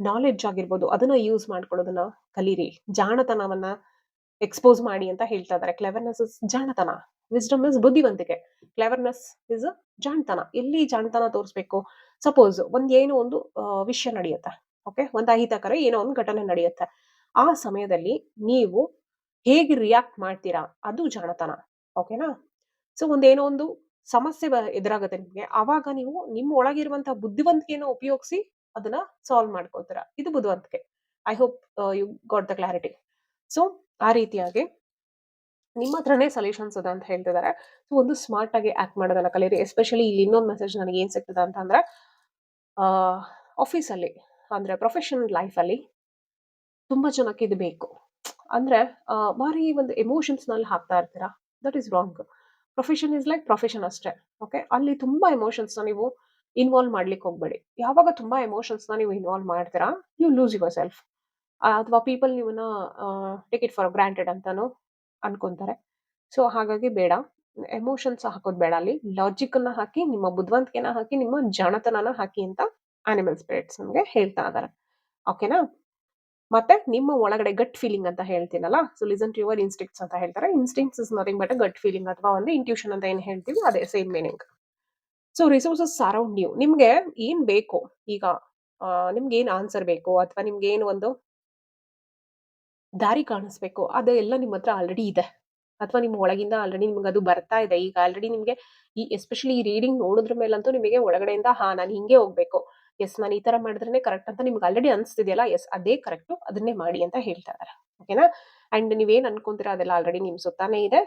ನಾಲೆಡ್ಜ್ ಆಗಿರ್ಬೋದು, ಅದನ್ನ ಯೂಸ್ ಮಾಡ್ಕೊಳ್ಳೋದನ್ನ ಕಲೀರಿ. ಜಾಣತನವನ್ನ ಎಕ್ಸ್ಪೋಸ್ ಮಾಡಿ ಅಂತ ಹೇಳ್ತಾ ಇದ್ದಾರೆ. ಕ್ಲೆವರ್ನೆಸ್ ಇಸ್ ಜಾಣತನ, ವಿಸ್ಡಮ್ ಇಸ್ ಬುದ್ಧಿವಂತಿಕೆ, ಕ್ಲೆವರ್ನೆಸ್ ಇಸ್ ಜಾಣತನ. ಎಲ್ಲಿ ಜಾಣತನ ತೋರಿಸ್ಬೇಕು? ಸಪೋಸ್ ಏನೋ ಒಂದು ವಿಷಯ ನಡೆಯುತ್ತೆ. ಓಕೆ, ಒಂದು ಅಹಿತಕರ ಏನೋ ಒಂದು ಘಟನೆ ನಡೆಯುತ್ತೆ. ಆ ಸಮಯದಲ್ಲಿ ನೀವು ಹೇಗೆ ರಿಯಾಕ್ಟ್ ಮಾಡ್ತೀರಾ, ಅದು ಜಾಣತನ. ಓಕೆನಾ? ಸೊ ಒಂದೇನೋ ಒಂದು ಸಮಸ್ಯೆ ಎದುರಾಗುತ್ತೆ ನಿಮ್ಗೆ, ಆವಾಗ ನೀವು ನಿಮ್ಮ ಒಳಗಿರುವಂತಹ ಬುದ್ಧಿವಂತಿಕೆಯನ್ನು ಉಪಯೋಗಿಸಿ ಅದನ್ನ ಸಾಲ್ವ್ ಮಾಡ್ಕೋತೀರಾ. ಇದು ಬುದ್ಧಿವಂತಿಕೆ. I hope you got the clarity. So ಆ ರೀತಿಯಾಗಿ ನಿಮ್ಮ ಹತ್ರನೇ ಸೊಲ್ಯೂಷನ್ಸ್ ಅದ ಅಂತ ಹೇಳ್ತಿದ್ದಾರೆ. ಸೊ ಒಂದು ಸ್ಮಾರ್ಟ್ ಆಗಿ ಆಕ್ಟ್ ಮಾಡೋದನ್ನ ಕಲೀರಿ. ಎಸ್ಪೆಷಲಿ ಇಲ್ಲಿ ಇನ್ನೊಂದು ಮೆಸೇಜ್ ನನಗೆ ಏನ್ ಸಿಗ್ತದೆ ಅಂತಂದ್ರೆ, ಆಫೀಸಲ್ಲಿ ಅಂದ್ರೆ ಪ್ರೊಫೆಷನಲ್ ಲೈಫಲ್ಲಿ ತುಂಬಾ ಜನಕ್ಕೆ ಇದು ಬೇಕು. ಅಂದ್ರೆ ಬಾರಿ ಒಂದು ಎಮೋಷನ್ಸ್ ನಲ್ಲಿ ಹಾಕ್ತಾ ಇರ್ತೀರಾ. That is wrong. Profession is like profession ಅಷ್ಟೇ. ಓಕೆ, ಅಲ್ಲಿ ತುಂಬಾ ಎಮೋಷನ್ಸ್ ನ ನೀವು ಇನ್ವಾಲ್ವ್ ಮಾಡ್ಲಿಕ್ಕೆ ಹೋಗ್ಬೇಡಿ. ಯಾವಾಗ ತುಂಬಾ ಎಮೋಷನ್ಸ್ ನ ನೀವು ಇನ್ವಾಲ್ವ್ ಮಾಡ್ತೀರಾ, ಯು ಲೂಸ್ ಯುವರ್ ಸೆಲ್ಫ್. ಅಥವಾ ಪೀಪಲ್ ನೀವನ್ನ ಟೇಕ್ ಇಟ್ ಫಾರ್ ಗ್ರಾಂಟೆಡ್ ಅಂತಾನು ಅನ್ಕೊಂತಾರೆ. ಸೊ ಹಾಗಾಗಿ ಬೇಡ, ಎಮೋಷನ್ಸ್ ಹಾಕೋದು ಬೇಡ. ಅಲ್ಲಿ ಲಾಜಿಕ್ ಅನ್ನ ಹಾಕಿ, ನಿಮ್ಮ ಬುದ್ಧಿವಂತಿಕೆನ ಹಾಕಿ, ನಿಮ್ಮ ಜಾಣತನನ ಹಾಕಿ ಅಂತ ಆನಿಮಲ್ ಸ್ಪಿರಿಟ್ಸ್ ನಮಗೆ ಹೇಳ್ತಾ ಇದಾರೆ. ಓಕೆನಾ? ಮತ್ತೆ ನಿಮ್ಮ ಒಳಗಡೆ ಗಟ್ ಫೀಲಿಂಗ್ ಅಂತ ಹೇಳ್ತೀನಲ್ಲ, so listen to your instincts ಅಂತ ಹೇಳ್ತಾರೆ. Instincts is nothing but gut feeling ಅಥವಾ ಒಂದು ಇಂಟ್ಯೂಷನ್ ಅಂತ ಏನ್ ಹೇಳ್ತೀವಿ, ಅದೇ same meaning. So resources surround you. ನಿಮ್ಗೆ ಏನ್ ಬೇಕು ಈಗ, ನಿಮ್ಗೆ ಏನ್ ಆನ್ಸರ್ ಬೇಕು ಅಥವಾ ನಿಮ್ಗೆ ಏನು ಒಂದು ದಾರಿ ಕಾಣಿಸ್ಬೇಕು, ಅದೆಲ್ಲ ನಿಮ್ಮ ಹತ್ರ ಆಲ್ರೆಡಿ ಇದೆ. ಅಥವಾ ನಿಮ್ಮ ಒಳಗಿಂದ ಆಲ್ರೆಡಿ ನಿಮ್ಗೆ ಅದು ಬರ್ತಾ ಇದೆ. ಈಗ ಆಲ್ರೆಡಿ ನಿಮ್ಗೆ ಈ ಎಸ್ಪೆಷಲಿ ಈ ರೀಡಿಂಗ್ ನೋಡಿದ್ರ ಮೇಲಂತೂ ನಿಮಗೆ ಒಳಗಡೆಯಿಂದ ನಾನು ಹಿಂಗೆ ಹೋಗ್ಬೇಕು, ಎಸ್ ನಾನು ಈ ತರ ಮಾಡಿದ್ರೇನೆ ಕರೆಕ್ಟ್ ಅಂತ ನಿಮ್ಗೆ ಆಲ್ರೆಡಿ ಅನ್ಸ್ತಿದೆಯಲ್ಲ, ಎಸ್ ಅದೇ ಕರೆಕ್ಟು, ಅದನ್ನೇ ಮಾಡಿ ಅಂತ ಹೇಳ್ತಾ ಇದಾರೆ. ಓಕೆನಾ? ಅಂಡ್ ನೀವೇನ್ ಅನ್ಕೊಂತೀರಾ ಅದೆಲ್ಲ ಆಲ್ರೆಡಿ ನಿಮ್ ಸುತ್ತಾನೆ ಇದೆ.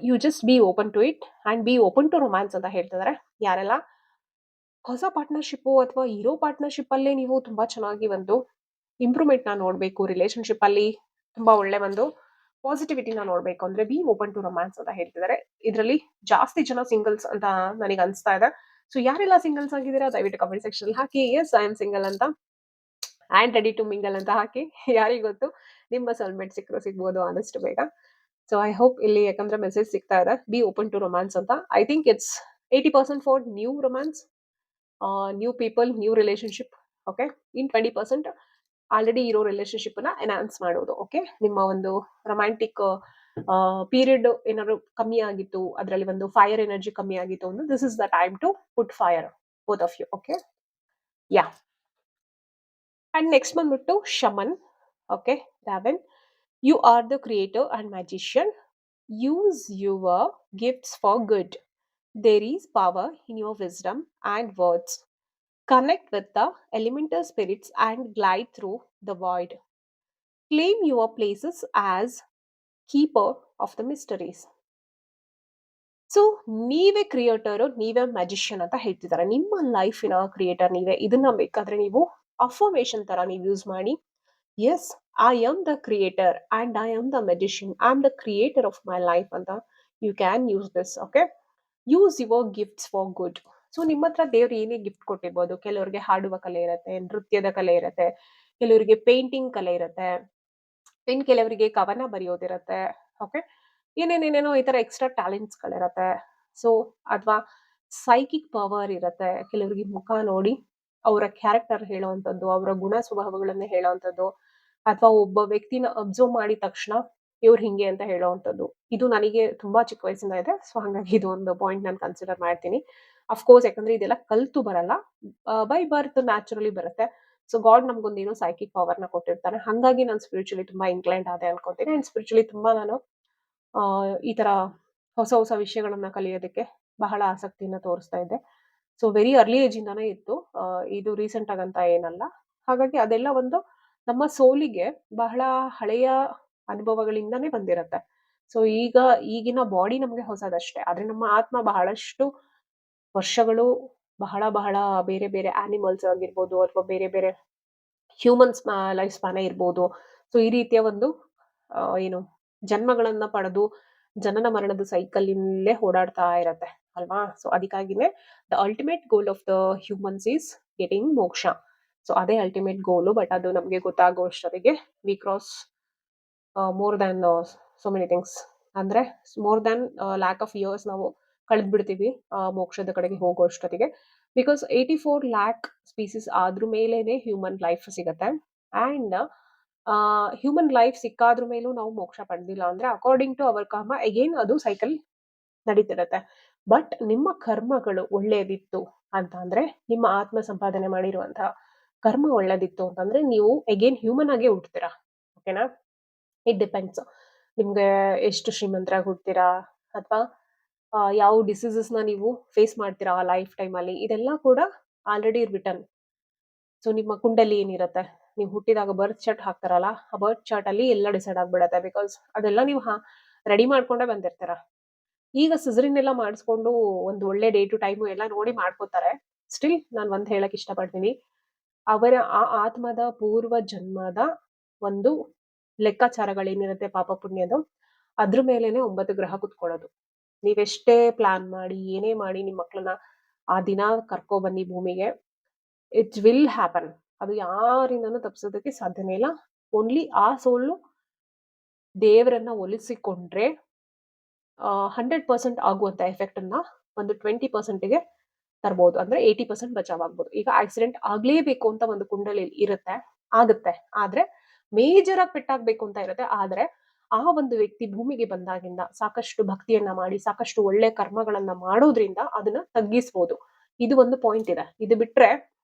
You just be open to it and be open to romance ಅಂತ ಹೇಳ್ತಿದ್ದಾರೆ. ಯಾರೆಲ್ಲ ಹೊಸ ಪಾರ್ಟ್ನರ್ಶಿಪ್ ಅಥವಾ ಇರೋ ಪಾರ್ಟ್ನರ್ಶಿಪ್ ಅಲ್ಲೇ ನೀವು ತುಂಬಾ ಚೆನ್ನಾಗಿ ಒಂದು ಇಂಪ್ರೂವ್ಮೆಂಟ್ ನ ನೋಡ್ಬೇಕು, ರಿಲೇಶನ್ಶಿಪ್ ಅಲ್ಲಿ ತುಂಬಾ ಒಳ್ಳೆ ಒಂದು ಪಾಸಿಟಿವಿಟಿನ ನೋಡ್ಬೇಕು ಅಂದ್ರೆ ಬಿ ಓಪನ್ ಟು ರೊಮ್ಯಾನ್ಸ್ ಅಂತ ಹೇಳ್ತಿದ್ದಾರೆ. ಇದರಲ್ಲಿ ಜಾಸ್ತಿ ಜನ ಸಿಂಗಲ್ಸ್ ಅಂತ ನನಗೆ ಅನ್ಸ್ತಾ ಇದೆ. ಸೊ ಯಾರೆಲ್ಲ ಸಿಂಗಲ್ಸ್ ಆಗಿದ್ದೀರಾ ದಯವಿಟ್ಟು ಕಮೆಂಟ್ ಸೆಕ್ಷನ್ ಅಲ್ಲಿ ಹಾಕಿ ಎಸ್ ಐ ಆಮ್ ಸಿಂಗಲ್ ಅಂತ, ಆ್ಯಂಡ್ ರೆಡಿ ಟು ಮಿಂಗಲ್ ಅಂತ ಹಾಕಿ. ಯಾರಿಗ್ ಗೊತ್ತು, ನಿಮ್ಮ ಸೋಲ್ಮೇಟ್ ಸಿಕ್ಕರು ಸಿಗ್ಬೋದು ಆದಷ್ಟು ಬೇಗ. ಸೊ ಐ ಹೋಪ್ ಇಲ್ಲಿ ಯಾಕಂದ್ರೆ ಮೆಸೇಜ್ ಸಿಗ್ತಾ ಇದೆ ಬಿ ಓಪನ್ ಟು ರೊಮ್ಯಾನ್ಸ್ ಅಂತ. I think it's 80% for new romance, new people, new relationship. Okay, in 20% already ಇರೋ ರಿಲೇಶನ್ಶಿಪ್ ನ ಎನ್ಹಾನ್ಸ್ ಮಾಡೋದು. ಓಕೆ, ನಿಮ್ಮ ಒಂದು ರೊಮ್ಯಾಂಟಿಕ್ ಪೀರಿಯಡ್ ಏನಾದ್ರು ಕಮ್ಮಿ ಆಗಿತ್ತು, ಅದರಲ್ಲಿ ಒಂದು ಫೈರ್ ಎನರ್ಜಿ ಕಮ್ಮಿ ಆಗಿತ್ತು ಅಂದ್ರೆ this is the time to put fire both of you. Okay, yeah. And next ಬಂದ್ಬಿಟ್ಟು shaman. Okay, raven, you are the creator and magician. Use your gifts for good. There is power in your wisdom and words. Connect with the elemental spirits and glide through the void. Claim your places as keeper of the mysteries. So ನೀವೇ creator, ನೀವೇ magician ಅಂತ ಹೇಳ್ತಿದ್ದಾರೆ. ನಿಮ್ಮ ಲೈಫಿನ creator ನೀವೇ. ಇದನ್ನ ಬೇಕಾದ್ರೆ ನೀವು affirmation ತರ ನೀವು ಯೂಸ್ ಮಾಡಿ. Yes, I am the creator and I am the magician, I am the creator of my life ಅಂತ you can use this. Okay, use your gifts for good. So ನಿಮ್ಮ ಹತ್ರ ದೇವ್ರು ಏನೇ ಗಿಫ್ಟ್ ಕೊಟ್ಟಿರ್ಬೋದು. ಕೆಲವರಿಗೆ ಹಾಡುವ ಕಲೆ ಇರುತ್ತೆ, ನೃತ್ಯದ ಕಲೆ ಇರುತ್ತೆ, ಕೆಲವರಿಗೆ ಪೇಂಟಿಂಗ್ ಕಲೆ ಇರುತ್ತೆ, ಇನ್ ಕೆಲವರಿಗೆ ಕವನ ಬರೆಯೋದಿರತ್ತೆ. ಓಕೆ, ಏನೇನೇನೇನೋ ಈ ತರ ಎಕ್ಸ್ಟ್ರಾ ಟ್ಯಾಲೆಂಟ್ಸ್ ಗಳಿರತ್ತೆ. ಸೊ ಅಥವಾ ಸೈಕಿಕ್ ಪವರ್ ಇರತ್ತೆ. ಕೆಲವರಿಗೆ ಮುಖ ನೋಡಿ ಅವರ ಕ್ಯಾರೆಕ್ಟರ್ ಹೇಳುವಂಥದ್ದು, ಅವರ ಗುಣ ಸ್ವಭಾವಗಳನ್ನ ಹೇಳುವಂಥದ್ದು, ಅಥವಾ ಒಬ್ಬ ವ್ಯಕ್ತಿನ ಅಬ್ಸರ್ವ್ ಮಾಡಿದ ತಕ್ಷಣ ಇವ್ರು ಹಿಂಗೆ ಅಂತ ಹೇಳುವಂಥದ್ದು. ಇದು ನನಗೆ ತುಂಬಾ ಚಿಕ್ಕ ವಯಸ್ಸಿಂದ ಇದೆ. ಸೊ ಹಂಗಾಗಿ ಇದು ಒಂದು ಪಾಯಿಂಟ್ ನಾನು ಕನ್ಸಿಡರ್ ಮಾಡ್ತೀನಿ. ಅಫ್ಕೋರ್ಸ್ ಯಾಕಂದ್ರೆ ಇದೆಲ್ಲ ಕಲ್ತು ಬರಲ್ಲ, ಬೈ ಬರ್ತ್ ನ್ಯಾಚುರಲಿ ಬರುತ್ತೆ. ಸೊ ಗಾಡ್ ನಮ್ಗೊಂದೇನೋ ಸೈಕಿಕ್ ಪವರ್ನ ಕೊಟ್ಟಿರ್ತಾನೆ. ಹಂಗಾಗಿ ನಾನು ಸ್ಪಿರಿಚುಲಿ ತುಂಬಾ ಇನ್ಕ್ಲೈನ್ಡ್ ಆದೆ ಅನ್ಕೋತೀನಿ. ಅಂಡ್ ಸ್ಪಿರಿಚುಲಿ ತುಂಬಾ ನಾನು ಈ ತರ ಹೊಸ ಹೊಸ ವಿಷಯಗಳನ್ನ ಕಲಿಯೋದಕ್ಕೆ ಬಹಳ ಆಸಕ್ತಿಯನ್ನ ತೋರಿಸ್ತಾ ಇದ್ದೆ. ಸೊ ವೆರಿ ಅರ್ಲಿ ಏಜ್ ಇಂದಾನೇ ಇತ್ತು. ಇದು ರೀಸೆಂಟ್ ಆಗಂತ ಏನಲ್ಲ. ಹಾಗಾಗಿ ಅದೆಲ್ಲ ಒಂದು ನಮ್ಮ ಸೋಲಿಗೆ ಬಹಳ ಹಳೆಯ ಅನುಭವಗಳಿಂದಾನೇ ಬಂದಿರತ್ತೆ. ಸೊ ಈಗಿನ ಬಾಡಿ ನಮ್ಗೆ ಹೊಸದಷ್ಟೇ. ಆದ್ರೆ ನಮ್ಮ ಆತ್ಮ ಬಹಳಷ್ಟು ವರ್ಷಗಳು, ಬಹಳ ಬಹಳ ಬೇರೆ ಬೇರೆ ಆನಿಮಲ್ಸ್ ಆಗಿರ್ಬೋದು, ಅಥವಾ ಬೇರೆ ಬೇರೆ ಹ್ಯೂಮನ್ಸ್ ಲೈಫ್ ಸ್ಪಾನೇ ಇರ್ಬೋದು. ಸೊ ಈ ರೀತಿಯ ಒಂದು ಏನು ಜನ್ಮಗಳನ್ನ ಪಡೆದು ಜನನ ಮರಣದ ಸೈಕಲ್ ಇಲ್ಲೇ ಓಡಾಡ್ತಾ ಇರತ್ತೆ ಅಲ್ವಾ. ಸೊ ಅದಕ್ಕಾಗಿನೇ the ultimate goal of the humans is getting moksha. So ಅದೇ ಅಲ್ಟಿಮೇಟ್ ಗೋಲು. ಬಟ್ ಅದು ನಮ್ಗೆ ಗೊತ್ತಾಗುವಷ್ಟೊತ್ತಿಗೆ we cross more than so many things. ಅಂದ್ರೆ more than lack of years ನಾವು ಕಳೆದ್ ಬಿಡ್ತೀವಿ ಮೋಕ್ಷದ ಕಡೆಗೆ ಹೋಗುವಷ್ಟೊತ್ತಿಗೆ. ಬಿಕಾಸ್ 84 lakh ಸ್ಪೀಸೀಸ್ ಆದ್ರ ಮೇಲೇನೆ ಹ್ಯೂಮನ್ ಲೈಫ್ ಸಿಗತ್ತೆ. ಅಂಡ್ ಹ್ಯೂಮನ್ ಲೈಫ್ ಸಿಕ್ಕಾದ್ರ ಮೇಲೂ ನಾವು ಮೋಕ್ಷ ಪಡೆದಿಲ್ಲ ಅಂದ್ರೆ ಅಕಾರ್ಡಿಂಗ್ ಟು ಅವರ್ ಕರ್ಮ ಅಗೇನ್ ಅದು ಸೈಕಲ್ ನಡೀತಿರತ್ತೆ. ಬಟ್ ನಿಮ್ಮ ಕರ್ಮಗಳು ಒಳ್ಳೇದಿತ್ತು ಅಂತ ಅಂದ್ರೆ, ನಿಮ್ಮ ಆತ್ಮ ಸಂಪಾದನೆ ಮಾಡಿರುವಂತಹ ಕರ್ಮ ಒಳ್ಳೇದಿತ್ತು ಅಂತಂದ್ರೆ ನೀವು ಅಗೇನ್ ಹ್ಯೂಮನ್ ಆಗೇ ಹುಡ್ತೀರಾ. ಓಕೆನಾ. ಇಟ್ ಡಿಪೆಂಡ್ಸ್ ನಿಮ್ಗೆ ಎಷ್ಟು ಶ್ರೀಮಂತರಾಗಿ ಹುಡ್ತೀರಾ, ಅಥವಾ ಯಾವ ಡಿಸೀಸಸ್ ನ ನೀವು ಫೇಸ್ ಮಾಡ್ತೀರಾ ಆ ಲೈಫ್ ಟೈಮ್ ಅಲ್ಲಿ, ಇದೆಲ್ಲ ಕೂಡ ಆಲ್ರೆಡಿ ರಿಟರ್ನ್. ಸೊ ನಿಮ್ಮ ಕುಂಡಲಿ ಏನಿರುತ್ತೆ, ನೀವು ಹುಟ್ಟಿದಾಗ ಬರ್ತ್ ಚಾರ್ಟ್ ಹಾಕ್ತಾರಲ್ಲ, ಆ ಬರ್ತ್ ಚಾರ್ಟ್ ಅಲ್ಲಿ ಎಲ್ಲ ಡಿಸೈಡ್ ಆಗ್ಬಿಡತ್ತೆ. ಬಿಕಾಸ್ ಅದೆಲ್ಲ ನೀವು ರೆಡಿ ಮಾಡ್ಕೊಂಡೇ ಬಂದಿರ್ತೀರ. ಈಗ ಸಿಸರಿನ್ ಎಲ್ಲ ಮಾಡಿಸ್ಕೊಂಡು ಒಂದು ಒಳ್ಳೆ ಡೇ ಟು ಟೈಮು ಎಲ್ಲ ನೋಡಿ ಮಾಡ್ಕೋತಾರೆ. ಸ್ಟಿಲ್ ನಾನು ಒಂದ್ ಹೇಳಕ್ ಇಷ್ಟಪಡ್ತೀನಿ, ಅವರ ಆ ಆತ್ಮದ ಪೂರ್ವ ಜನ್ಮದ ಒಂದು ಲೆಕ್ಕಾಚಾರಗಳೇನಿರುತ್ತೆ ಪಾಪ ಪುಣ್ಯದು, ಅದ್ರ ಮೇಲೇನೆ 9 ಗ್ರಹ ಕುತ್ಕೊಳ್ಳೋದು. ನೀವೆಷ್ಟೇ ಪ್ಲಾನ್ ಮಾಡಿ ಏನೇ ಮಾಡಿ ನಿಮ್ ಮಕ್ಳನ್ನ ಆ ದಿನ ಕರ್ಕೊ ಬನ್ನಿ ಭೂಮಿಗೆ, ಇಟ್ ವಿಲ್ ಹ್ಯಾಪನ್. ಅದು ಯಾರಿಂದನೂ ತಪ್ಪಿಸೋದಕ್ಕೆ ಸಾಧ್ಯನೇ ಇಲ್ಲ. ಓನ್ಲಿ ಆ ಸೋಲು ದೇವರನ್ನ ಒಲಿಸಿಕೊಂಡ್ರೆ 100% ಆಗುವಂತ ಎಫೆಕ್ಟ್ ಅನ್ನ ಒಂದು 20%ಗೆ ತರ್ಬೋದು. ಅಂದ್ರೆ 80% ಬಚಾವ್ ಆಗ್ಬೋದು. ಈಗ ಆಕ್ಸಿಡೆಂಟ್ ಆಗ್ಲೇಬೇಕು ಅಂತ ಒಂದು ಕುಂಡಲಿ ಇರುತ್ತೆ, ಆಗುತ್ತೆ. ಆದ್ರೆ ಮೇಜರ್ ಆಗಿ ಪೆಟ್ಟಾಗ್ಬೇಕು ಅಂತ ಇರುತ್ತೆ. ಆದ್ರೆ ಆ ಒಂದು ವ್ಯಕ್ತಿ ಭೂಮಿಗೆ ಬಂದಾಗಿಂದ ಸಾಕಷ್ಟು ಭಕ್ತಿಯನ್ನ ಮಾಡಿ, ಸಾಕಷ್ಟು ಒಳ್ಳೆ ಕರ್ಮಗಳನ್ನ ಮಾಡೋದ್ರಿಂದ ಅದನ್ನ ತಗ್ಗಿಸ್ಬೋದು. ಇದು ಒಂದು ಪಾಯಿಂಟ್ ಇದೆ. ಇದು ಬಿಟ್ರೆ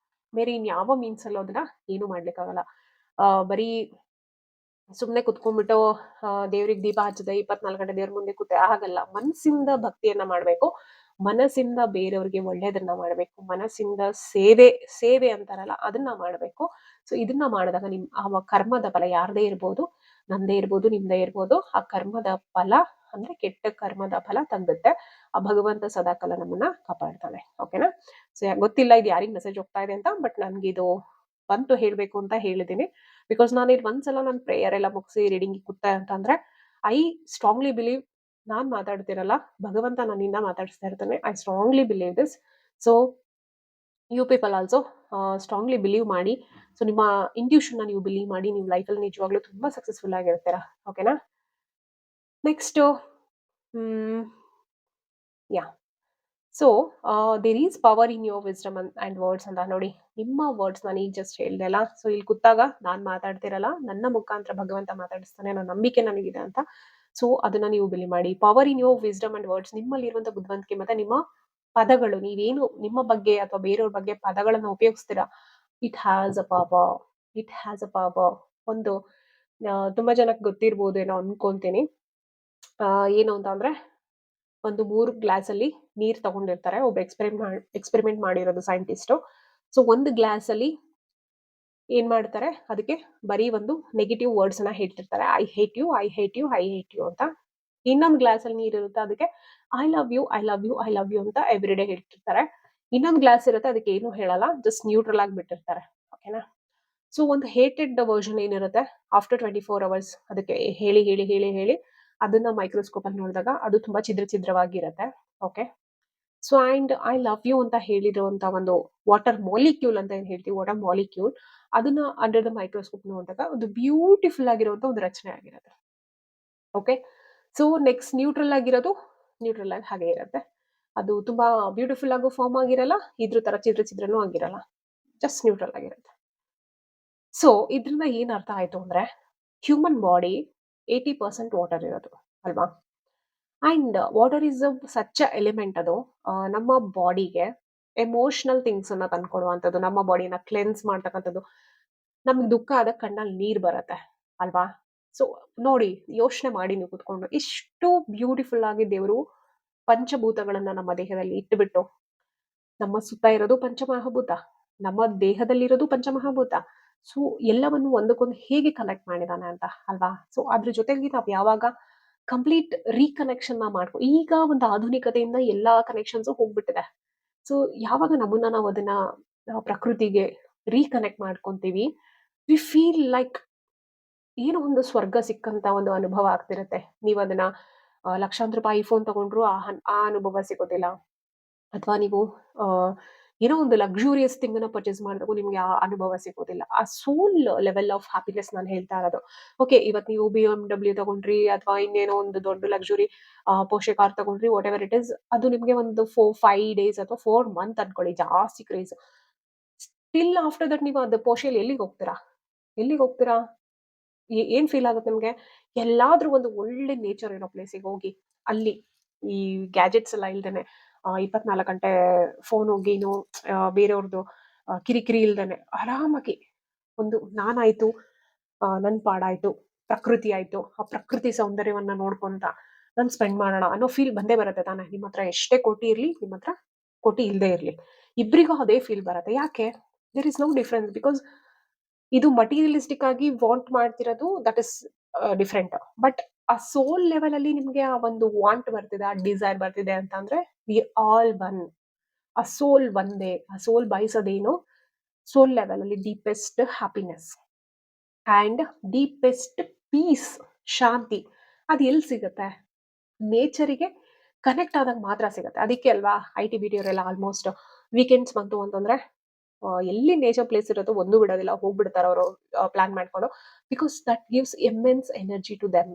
ಬೇರೆ ಇನ್ಯಾವ ಮೀನ್ಸ್ ಅಲ್ಲೂ ಅದನ್ನ ಏನು ಮಾಡ್ಲಿಕ್ಕಾಗಲ್ಲ. ಬರೀ ಸುಮ್ನೆ ಕುತ್ಕೊಂಡ್ಬಿಟ್ಟು ದೇವ್ರಿಗೆ ದೀಪ ಹಚ್ಚದೆ 24 ಗಂಟೆ ದೇವ್ರ ಮುಂದೆ ಕೂತೆ ಆಗಲ್ಲ. ಮನಸ್ಸಿಂದ ಭಕ್ತಿಯನ್ನ ಮಾಡ್ಬೇಕು, ಮನಸ್ಸಿಂದ ಬೇರೆಯವ್ರಿಗೆ ಒಳ್ಳೇದನ್ನ ಮಾಡ್ಬೇಕು, ಮನಸ್ಸಿಂದ ಸೇವೆ ಸೇವೆ ಅಂತಾರಲ್ಲ ಅದನ್ನ ಮಾಡ್ಬೇಕು. ಸೊ ಇದನ್ನ ಮಾಡಿದಾಗ ನಿಮ್ ಆ ಕರ್ಮದ ಫಲ ಯಾರದೇ ಇರ್ಬೋದು, ನಂದೇ ಇರ್ಬೋದು, ನಿಮ್ದೇ ಇರ್ಬೋದು, ಆ ಕರ್ಮದ ಫಲ ಅಂದ್ರೆ ಕೆಟ್ಟ ಕರ್ಮದ ಫಲ ತಗ್ಗುತ್ತೆ. ಆ ಭಗವಂತ ಸದಾಕಾಲ ನಮ್ಮನ್ನ ಕಾಪಾಡ್ತಾನೆ. ಓಕೆನಾ. ಸೊ ಗೊತ್ತಿಲ್ಲ ಇದು ಯಾರಿಗ್ ಮೆಸೇಜ್ ಹೋಗ್ತಾ ಇದೆ ಅಂತ, ಬಟ್ ನನ್ಗಿದು ಬಂತು ಹೇಳ್ಬೇಕು ಅಂತ ಹೇಳಿದೀನಿ. ಬಿಕಾಸ್ ನಾನು ಇದು ಒಂದ್ಸಲ ನಾನು ಪ್ರೇಯರ್ ಎಲ್ಲ ಮುಗಿಸಿ ರೀಡಿಂಗ್ ಕೂತೆ ಅಂತಂದ್ರೆ ಐ ಸ್ಟ್ರಾಂಗ್ಲಿ ಬಿಲೀವ್, ನಾನ್ ಮಾತಾಡ್ತಿರಲ್ಲ, ಭಗವಂತ ನನ್ನಿಂದ ಮಾತಾಡಿಸ್ತಾ ಇರ್ತಾನೆ. I strongly believe this. So you people also strongly believe ಮಾಡಿ. ಸೊ ನಿಮ್ಮ ಇಂಟ್ಯೂಷನ್ ನೀವು ಬಿಲೀವ್ ಮಾಡಿ, ನೀವು ಲೈಫಲ್ಲಿ ನಿಜವಾಗ್ಲೂ ತುಂಬಾ ಸಕ್ಸಸ್ಫುಲ್ ಆಗಿರ್ತೀರಾ. ಓಕೆನಾ. Next yeah so there is power in your wisdom and words ಅಂತ ನೋಡಿ. ನಿಮ್ಮ ವರ್ಡ್ಸ್ ನಾನು ಈಗ ಜಸ್ಟ್ ಹೇಳ್ದೆ ಅಲ್ಲ, ಸೊ ಇಲ್ಲಿ ಕೂತಾಗ ನಾನ್ ಮಾತಾಡ್ತಿರಲ್ಲ, ನನ್ನ ಮುಖಾಂತರ ಭಗವಂತ ಮಾತಾಡಿಸ್ತಾನೆ ಅನ್ನೋ ನಂಬಿಕೆ ನನಗಿದೆ ಅಂತ. ಸೊ ಅದನ್ನ ನೀವು ಬಿಲಿ ಮಾಡಿ. Power in your wisdom and words, ನಿಮ್ಮಲ್ಲಿ ಇರುವಂತ ಬುದ್ಧಿವಂತಿಕೆ ಮತ್ತೆ ನಿಮ್ಮ ಪದಗಳು, ನೀವೇನು ನಿಮ್ಮ ಬಗ್ಗೆ ಅಥವಾ ಬೇರೆಯವ್ರ ಬಗ್ಗೆ ಪದಗಳನ್ನ ಉಪಯೋಗಿಸ್ತೀರಾ, it has a power. It has a power. ಒಂದು ತುಂಬಾ ಜನಕ್ಕೆ ಗೊತ್ತಿರ್ಬೋದು ಏನೋ ಅನ್ಕೊಂತೀನಿ. ಏನು ಅಂತ ಅಂದ್ರೆ, ಒಂದು 3 ಗ್ಲಾಸ್ ಅಲ್ಲಿ ನೀರ್ ತಗೊಂಡಿರ್ತಾರೆ. ಒಬ್ಬ ಎಕ್ಸ್ಪೆರಿಮೆಂಟ್ ಮಾಡಿರೋದು ಸೈಂಟಿಸ್ಟ್. ಸೊ ಒಂದು ಗ್ಲಾಸ್ ಅಲ್ಲಿ ಏನ್ ಮಾಡ್ತಾರೆ, ಅದಕ್ಕೆ ಬರೀ ಒಂದು ನೆಗೆಟಿವ್ ವರ್ಡ್ಸ್ ಅನ್ನ ಹೇಳ್ತಿರ್ತಾರೆ. I hate you, I hate you, I hate you ಅಂತ. ಇನ್ನೊಂದು ಗ್ಲಾಸ್ ಅಲ್ಲಿ ನೀರ್ ಇರುತ್ತೆ, ಅದಕ್ಕೆ I love you, I love you, I love you ಅಂತ ಎವ್ರಿ ಡೇ ಹೇಳ್ತಿರ್ತಾರೆ. ಇನ್ನೊಂದು ಗ್ಲಾಸ್ ಇರುತ್ತೆ, ಅದಕ್ಕೆ ಏನು ಹೇಳಲ್ಲ, ಜಸ್ಟ್ ನ್ಯೂಟ್ರಲ್ ಆಗಿ ಬಿಟ್ಟಿರ್ತಾರೆ. ಓಕೆನಾ. ಸೊ ಒಂದು ಹೇಟೆಡ್ ವರ್ಷನ್ ಏನಿರುತ್ತೆ, ಆಫ್ಟರ್ 24 hours ಅದಕ್ಕೆ ಹೇಳಿ ಹೇಳಿ ಹೇಳಿ ಹೇಳಿ ಅದನ್ನ ಮೈಕ್ರೋಸ್ಕೋಪ್ ಅಲ್ಲಿ ನೋಡಿದಾಗ ಅದು ತುಂಬಾ ಛಿದ್ರವಾಗಿರುತ್ತೆ. Okay. So and I love you ಅಂತ ಹೇಳಿರುವಂತ ಒಂದು ವಾಟರ್ ಮಾಲಿಕ್ಯೂಲ್ ಅಂತ ಏನ್ ಹೇಳ್ತೀವಿ, ವಾಟರ್ ಮಾಲಿಕ್ಯೂಲ್, ಅದನ್ನ ಅಂಡರ್ ದ ಮೈಕ್ರೋಸ್ಕೋಪ್ ನೋಡಿದಾಗ ಒಂದು ಬ್ಯೂಟಿಫುಲ್ ಆಗಿರುವಂತ ಒಂದು ರಚನೆ ಆಗಿರುತ್ತೆ. ಓಕೆ, ಸೊ ನೆಕ್ಸ್ಟ್ ನ್ಯೂಟ್ರಲ್ ಆಗಿರೋದು ನ್ಯೂಟ್ರಲ್ ಆಗಿ ಹಾಗೆ ಇರುತ್ತೆ. ಅದು ತುಂಬಾ ಬ್ಯೂಟಿಫುಲ್ ಆಗೋ ಫಾರ್ಮ್ ಆಗಿರಲ್ಲ, ಇದ್ರ ತರ ಚಿತ್ರ ಚಿತ್ರನೂ ಆಗಿರಲ್ಲ, ಜಸ್ಟ್ ನ್ಯೂಟ್ರಲ್ ಆಗಿರುತ್ತೆ. ಸೊ ಇದ್ರಿಂದ ಏನ್ ಅರ್ಥ ಆಯ್ತು ಅಂದ್ರೆ, ಹ್ಯೂಮನ್ ಬಾಡಿ 80% ವಾಟರ್ ಇರೋದು ಅಲ್ವಾ. And water is such element, ಅದು ನಮ್ಮ ಬಾಡಿಗೆ ಎಮೋಷನಲ್ ಥಿಂಗ್ಸ್ ಅನ್ನ ತಂದ್ಕೊಡುವಂಥದ್ದು, ನಮ್ಮ ಬಾಡಿನ ಕ್ಲೆನ್ಸ್ ಮಾಡ್ತಕ್ಕಂಥದ್ದು. ನಮ್ಗೆ ದುಃಖ ಆದಾಗ ಕಣ್ಣಲ್ಲಿ ನೀರ್ ಬರತ್ತೆ ಅಲ್ವಾ. ಸೊ ನೋಡಿ, ಯೋಚನೆ ಮಾಡಿ ನೀವು ಕುತ್ಕೊಂಡು, ಇಷ್ಟು ಬ್ಯೂಟಿಫುಲ್ ಆಗಿ ದೇವರು ಪಂಚಭೂತಗಳನ್ನ ನಮ್ಮ ದೇಹದಲ್ಲಿ ಇಟ್ಟುಬಿಟ್ಟು, ನಮ್ಮ ಸುತ್ತ ಇರೋದು ಪಂಚಮಹಾಭೂತ, ನಮ್ಮ ದೇಹದಲ್ಲಿರೋದು ಪಂಚಮಹಾಭೂತ. ಸೊ ಎಲ್ಲವನ್ನು ಒಂದಕ್ಕೊಂದು ಹೇಗೆ ಕನೆಕ್ಟ್ ಮಾಡಿದಾನೆ ಅಂತ ಅಲ್ವಾ. ಸೊ ಅದ್ರ ಜೊತೆಗೆ ನಾವ್ ಯಾವಾಗ ಕಂಪ್ಲೀಟ್ ರೀಕನೆಕ್ಷನ್ ಮಾಡ್ಕೊ, ಈಗ ಒಂದು ಆಧುನಿಕತೆಯಿಂದ ಎಲ್ಲಾ ಕನೆಕ್ಷನ್ಸ್ ಹೋಗ್ಬಿಟ್ಟಿದೆ. ಸೊ ಯಾವಾಗ ನಮ್ಮನ್ನ ನಾವು ಅದನ್ನ ಪ್ರಕೃತಿಗೆ ರೀಕನೆಕ್ಟ್ ಮಾಡ್ಕೊಂತೀವಿ, ವಿ ಫೀಲ್ ಲೈಕ್ ಏನೋ ಒಂದು ಸ್ವರ್ಗ ಸಿಕ್ಕಂತ ಒಂದು ಅನುಭವ ಆಗ್ತಿರತ್ತೆ. ನೀವ್ ಅದನ್ನ ಲಕ್ಷಾಂತರ ರೂಪಾಯಿ ಫೋನ್ ತಗೊಂಡ್ರು ಆ ಅನುಭವ ಸಿಗೋದಿಲ್ಲ. ಅಥವಾ ನೀವು ಆ ಏನೋ ಒಂದು ಲಕ್ಸುರಿಯಸ್ ಥಿಂಗ್ ಅನ್ನ ಪರ್ಚೇಸ್ ಮಾಡಿದಾಗೂ ನಿಮ್ಗೆ ಆ ಅನುಭವ ಸಿಗೋದಿಲ್ಲ. ಆ ಸೋಲ್ ಲೆವೆಲ್ ಆಫ್ ಹ್ಯಾಪಿನೆಸ್ ನಾನು ಹೇಳ್ತಾ ಇರೋದು. ಓಕೆ, ಇವತ್ತು ನೀವು BMW ತಗೊಂಡ್ರಿ ಅಥವಾ ಇನ್ನೇನೋ ಒಂದು ದೊಡ್ಡ ಲಕ್ಸುರಿ ಪೋರ್ಷೆ ಕಾರ್ ತಗೊಂಡ್ರಿ, ವಾಟ್ ಎವರ್ ಇಟ್ ಇಸ್, ಅದು ನಿಮ್ಗೆ ಒಂದು 4-5 ಡೇಸ್ ಅಥವಾ 4 ಮಂತ್ ಅನ್ಕೊಳ್ಳಿ, ಜಾಸ್ತಿ ಕ್ರೇಜ್. ಸ್ಟಿಲ್ ಆಫ್ಟರ್ ದಟ್ ನೀವು ಅದು ಪೋರ್ಷೆಲಿ ಎಲ್ಲಿಗೆ ಹೋಗ್ತೀರಾ, ಎಲ್ಲಿಗೆ ಹೋಗ್ತೀರಾ? ಏನ್ ಫೀಲ್ ಆಗುತ್ತೆ ನಿಮ್ಗೆ? ಎಲ್ಲಾದ್ರೂ ಒಂದು ಒಳ್ಳೆ ನೇಚರ್ ಇರೋ ಪ್ಲೇಸಿಗೆ ಹೋಗಿ, ಅಲ್ಲಿ ಈ ಗ್ಯಾಜೆಟ್ಸ್ ಎಲ್ಲ ಇಲ್ದೇನೆ 24 ಗಂಟೆ ಫೋನು ಗೀನು ಬೇರೆಯವ್ರದ್ದು ಕಿರಿಕಿರಿ ಇಲ್ದೇನೆ ಆರಾಮಾಗಿ ಒಂದು ನಾನಾಯ್ತು, ನನ್ ಪಾಡಾಯ್ತು, ಪ್ರಕೃತಿ ಆಯ್ತು, ಆ ಪ್ರಕೃತಿ ಸೌಂದರ್ಯವನ್ನ ನೋಡ್ಕೊಂತ ನಾನ್ ಸ್ಪೆಂಡ್ ಮಾಡೋಣ ಅನ್ನೋ ಫೀಲ್ ಬಂದೇ ಬರುತ್ತೆ ತಾನೆ. ನಿಮ್ಮ ಹತ್ರ ಎಷ್ಟೇ ಕೋಟಿ ಇರ್ಲಿ, ನಿಮ್ಮ ಹತ್ರ ಕೋಟಿ ಇಲ್ದೇ ಇರ್ಲಿ, ಇಬ್ರಿಗೂ ಅದೇ ಫೀಲ್ ಬರುತ್ತೆ. ಯಾಕೆ? There is no difference, because ಇದು ಮಟೀರಿಯಲಿಸ್ಟಿಕ್ ಆಗಿ ವಾಂಟ್ ಮಾಡ್ತಿರೋದು, ದಟ್ ಇಸ್ ಡಿಫ್ರೆಂಟ್. ಬಟ್ ಆ ಸೋಲ್ ಲೆವೆಲ್ ಅಲ್ಲಿ ನಿಮ್ಗೆ ಆ ಒಂದು ವಾಂಟ್ ಬರ್ತಿದೆ, ಆ ಡಿಸೈರ್ ಬರ್ತಿದೆ ಅಂತಂದ್ರೆ, ವಿ ಆಲ್ ಒನ್. ಆ ಸೋಲ್ ಒಂದೇ, ಆ ಸೋಲ್ ಬಯಸೋದೇನು, ಸೋಲ್ ಲೆವೆಲ್ ಅಲ್ಲಿ deepest happiness and deepest peace, ಶಾಂತಿ. ಅದು ಎಲ್ಲಿ ಸಿಗುತ್ತೆ? ನೇಚರಿಗೆ ಕನೆಕ್ಟ್ ಆದಾಗ ಮಾತ್ರ ಸಿಗುತ್ತೆ. ಅದಕ್ಕೆ ಅಲ್ವಾ IT-BT ಅವರೆಲ್ಲ ಆಲ್ಮೋಸ್ಟ್ ವೀಕೆಂಡ್ಸ್ ಬಂತು ಅಂತಂದ್ರೆ ಎಲ್ಲಿ ನೇಚರ್ ಪ್ಲೇಸ್ ಇರೋದು ಒಂದು ಬಿಡೋದಿಲ್ಲ, ಹೋಗ್ಬಿಡ್ತಾರೆ ಅವರು ಪ್ಲಾನ್ ಮಾಡ್ಕೊಂಡು. Because that gives immense energy to them.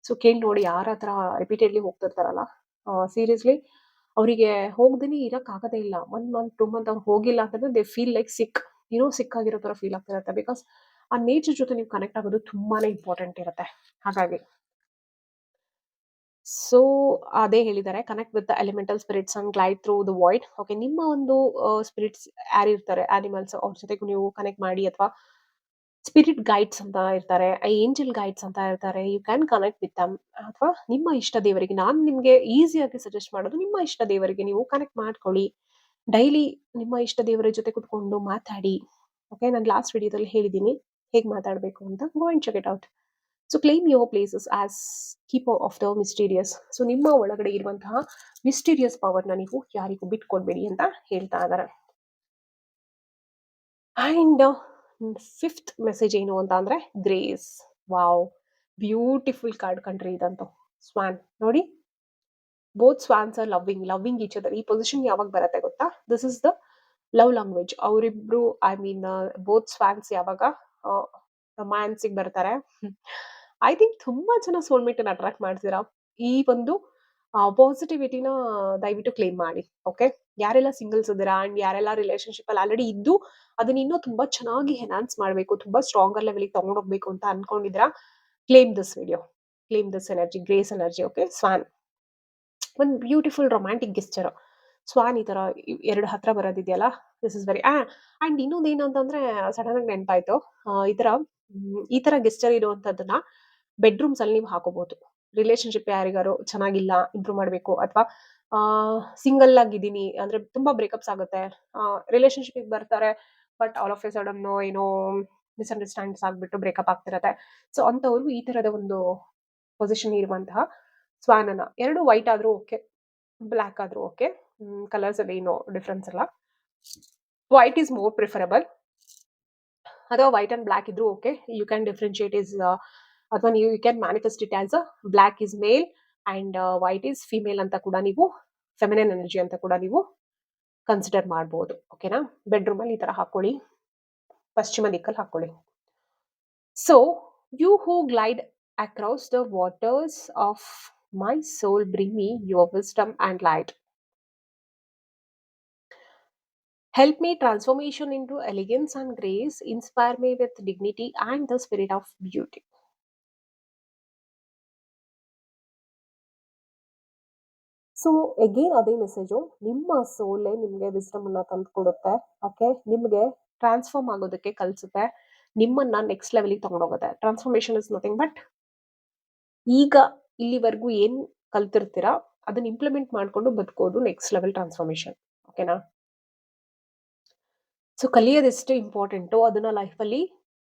So ಕೇಳಿ ನೋಡಿ, ಯಾರ ಹತ್ರ ರಿಪೀಟೆಡ್ಲಿ ಹೋಗ್ತಿರ್ತಾರಲ್ಲ, ಸೀರಿಯಸ್ಲಿ ಅವರಿಗೆ ಹೋಗ್ದೇನೆ ಇರಕ್ ಆಗದೇ ಇಲ್ಲ. 1 ಮಂತ್ 2 ಮಂತ್ ಅವ್ರು ಹೋಗಿಲ್ಲ ಅಂತಂದ್ರೆ ದೇ ಫೀಲ್ ಲೈಕ್ ಸಿಕ್, ಏನೋ ಸಿಕ್ ಆಗಿರೋ ತರ ಫೀಲ್ ಆಗ್ತಿರತ್ತೆ. ಬಿಕಾಸ್ ಆ ನೇಚರ್ ಜೊತೆ ನೀವು ಕನೆಕ್ಟ್ ಆಗೋದು ತುಂಬಾನೇ ಇಂಪಾರ್ಟೆಂಟ್ ಇರುತ್ತೆ. ಹಾಗಾಗಿ ಸೊ ಅದೇ ಹೇಳಿದ್ದಾರೆ, connect with the elemental spirits and glide through the void. Okay, ನಿಮ್ಮ ಒಂದು ಸ್ಪಿರಿಟ್ಸ್ ಯಾರಿರ್ತಾರೆ, ಆನಿಮಲ್ಸ್, ಅವ್ರ ಜೊತೆಗೂ ನೀವು ಕನೆಕ್ಟ್ ಮಾಡಿ, ಅಥವಾ ಸ್ಪಿರಿಟ್ ಗೈಡ್ಸ್ ಅಂತ ಇರ್ತಾರೆ, ಏಂಜಲ್ ಗೈಡ್ಸ್ ಅಂತ ಇರ್ತಾರೆ, you can connect with them. ಅಥವಾ ನಿಮ್ಮ ಇಷ್ಟ ದೇವರಿಗೆ, ನಾನು ನಿಮ್ಗೆ ಈಸಿಯಾಗಿ ಸಜೆಸ್ಟ್ ಮಾಡೋದು, ನಿಮ್ಮ ಇಷ್ಟ ದೇವರಿಗೆ ನೀವು ಕನೆಕ್ಟ್ ಮಾಡ್ಕೊಳ್ಳಿ. ಡೈಲಿ ನಿಮ್ಮ ಇಷ್ಟ ದೇವರ ಜೊತೆ ಕುತ್ಕೊಂಡು ಮಾತಾಡಿ. ಓಕೆ, ನಾನು ಲಾಸ್ಟ್ ವಿಡಿಯೋದಲ್ಲಿ ಹೇಳಿದ್ದೀನಿ ಹೇಗೆ ಮಾತಾಡಬೇಕು ಅಂತ. Go and check it out. So claim your places as keeper of the mysterious. So ನಿಮ್ಮ ಒಳಗಡೆ ಇರುವಂತಹ ಮಿಸ್ಟೀರಿಯಸ್ ಪವರ್ನ ನೀವು ಯಾರಿಗೂ ಬಿಟ್ಕೊಡ್ಬೇಡಿ ಅಂತ ಹೇಳ್ತಾ ಇದ್ದಾರೆ. ಅಂಡ್ ಫಿಫ್ತ್ ಮೆಸೇಜ್ ಏನು ಅಂತ ಅಂದ್ರೆ, ಗ್ರೇಸ್. ವಾವ್, ಬ್ಯೂಟಿಫುಲ್ ಕಾರ್ಡ್ ಕಂಡ್ರಿ ಇದಂತೂ. ಸ್ವಾನ್ ನೋಡಿ, both swans are loving each other. ಈ ಪೊಸಿಷನ್ ಯಾವಾಗ ಬರುತ್ತೆ ಗೊತ್ತಾ? This is the love language. ಅವರಿಬ್ರು, ಐ ಮೀನ್ ಬೋತ್ ಸ್ವಾನ್ಸ್ ಯಾವಾಗ ರೊಮ್ಯಾನ್ಸಿಗೆ ಬರ್ತಾರೆ, ಐ ಥಿಂಕ್ ತುಂಬಾ ಜನ ಸೋಲ್ಮೇಟ್ ಅನ್ನ ಅಟ್ರಾಕ್ಟ್ ಮಾಡ್ತೀರಾ. ಈ ಒಂದು ಪಾಸಿಟಿವಿಟಿನ ದಯವಿಟ್ಟು ಕ್ಲೇಮ್ ಮಾಡಿ. ಓಕೆ, ಯಾರೆಲ್ಲ ಸಿಂಗಲ್ಸ್ ಇದ್ದೀರಾ ಅಂಡ್ ಯಾರೆಲ್ಲ ರಿಲೇಶನ್ಶಿಪ್ ಅಲ್ಲಿ ಆಲ್ರೆಡಿ ಇದ್ದು ಅದನ್ನ ಇನ್ನೂ ತುಂಬಾ ಚೆನ್ನಾಗಿ ಎನ್ಹಾನ್ಸ್ ಮಾಡಬೇಕು, ತುಂಬಾ ಸ್ಟ್ರಾಂಗರ್ ಲೆವೆಲ್ಗೆ ತಗೊಂಡೋಗ್ಬೇಕು ಅಂತ ಅನ್ಕೊಂಡಿದ್ರ, claim this video, claim this energy, grace energy. Okay, swan ಒಂದು ಬ್ಯೂಟಿಫುಲ್ ರೊಮ್ಯಾಂಟಿಕ್ ಗೆಸ್ಚರ್. ಸ್ವಾನ್ ಈ ತರ ಎರಡು ಹತ್ರ ಬರೋದಿದೆಯಲ್ಲ, ದಿಸ್ ಇಸ್ ವೆರಿ ಅಂಡ್ ಇನ್ನೊಂದು ಏನು ಅಂತಂದ್ರೆ, ಸಡನ್ ಆಗಿ ನೆನಪಾಯ್ತು, ಈ ತರ ಗೆಸ್ಚರ್ ಇರುವಂತದನ್ನ ಬೆಡ್ರೂಮ್ಸ್ ಅಲ್ಲಿ ನೀವು ಹಾಕೋಬಹುದು. ರಿಲೇಶನ್ಶಿಪ್ ಯಾರಿಗಾರು ಚೆನ್ನಾಗಿಲ್ಲ, ಇಂಪ್ರೂವ್ ಮಾಡಬೇಕು, ಅಥವಾ ಸಿಂಗಲ್ ಆಗಿದ್ದೀನಿ ಅಂದ್ರೆ ತುಂಬಾ ಬ್ರೇಕಪ್ಸ್ ಆಗುತ್ತೆ, ರಿಲೇಶನ್ಶಿಪ್ ಬರ್ತಾರೆ, but all of A sudden ಏನೋ ಮಿಸ್ಅಂಡರ್ಸ್ಟ್ಯಾಂಡ್ಸ್ ಆಗ್ಬಿಟ್ಟು ಬ್ರೇಕಪ್ ಆಗ್ತಿರತ್ತೆ. ಸೊ ಅಂತವ್ರು ಈ ತರದ ಒಂದು ಪೊಸಿಷನ್ ಇರುವಂತಹ ಸ್ವಾನ್ ಅನ್ನ, ಎರಡು ವೈಟ್ ಆದ್ರೂ ಓಕೆ, ಬ್ಲ್ಯಾಕ್ ಆದ್ರೂ ಓಕೆ, ಕಲರ್ಸ್ ಅಲ್ಲಿ ಏನೋ ಡಿಫ್ರೆನ್ಸ್ ಅಲ್ಲ, ವೈಟ್ ಈಸ್ ಮೋರ್ ಪ್ರಿಫರಬಲ್. ಅಥವಾ ವೈಟ್ ಅಂಡ್ ಬ್ಲ್ಯಾಕ್ ಇದ್ರೂ okay, you can differentiate is, ಅಥವಾ ನೀವು you can manifest it as a black is male and white is female ಅಂತ ಕೂಡ ನೀವು ಫೆಮಿನೈನ್ ಎನರ್ಜಿ ಅಂತ ಕೂಡ ನೀವು ಕನ್ಸಿಡರ್ ಮಾಡ್ಬೋದು. ಓಕೆನಾ? ಬೆಡ್‌ರೂಮಲ್ಲಿ ಈ ತರ ಹಾಕೊಳ್ಳಿ. ಪಶ್ಚಿಮ ದಿಕ್ಕಲ್ಲಿ ಹಾಕೊಳ್ಳಿ. So, you who glide across the waters of my soul bring me your wisdom and light. Help me transformation into elegance and grace. Inspire me with dignity and the spirit of beauty. So again ಅದೇ message, ನಿಮ್ಮ ಸೋಲೇ ನಿಮಗೆ wisdom ಅನ್ನ ತಂದು ಕೊಡುತ್ತೆ. Okay, ನಿಮಗೆ transform ಆಗೋದಕ್ಕೆ ಕಲಿಸುತ್ತೆ, ನಿಮ್ಮನ್ನ next ಲೆವೆಲ್ಗೆ ತಗೊಂಡೋಗುತ್ತೆ. ಟ್ರಾನ್ಸ್ಫಾರ್ಮೇಶನ್ ಇಸ್ ನಥಿಂಗ್ ಬಟ್ ಈಗ ಇಲ್ಲಿವರೆಗೂ ಏನ್ ಕಲ್ತಿರ್ತೀರಾ ಅದನ್ನ ಇಂಪ್ಲಿಮೆಂಟ್ ಮಾಡ್ಕೊಂಡು ಬದುಕೋದು ನೆಕ್ಸ್ಟ್ ಲೆವೆಲ್ ಟ್ರಾನ್ಸ್ಫಾರ್ಮೇಶನ್. ಓಕೆನಾ? ಸೊ ಕಲಿಯೋದೆಷ್ಟು ಇಂಪಾರ್ಟೆಂಟು ಅದನ್ನ ಲೈಫಲ್ಲಿ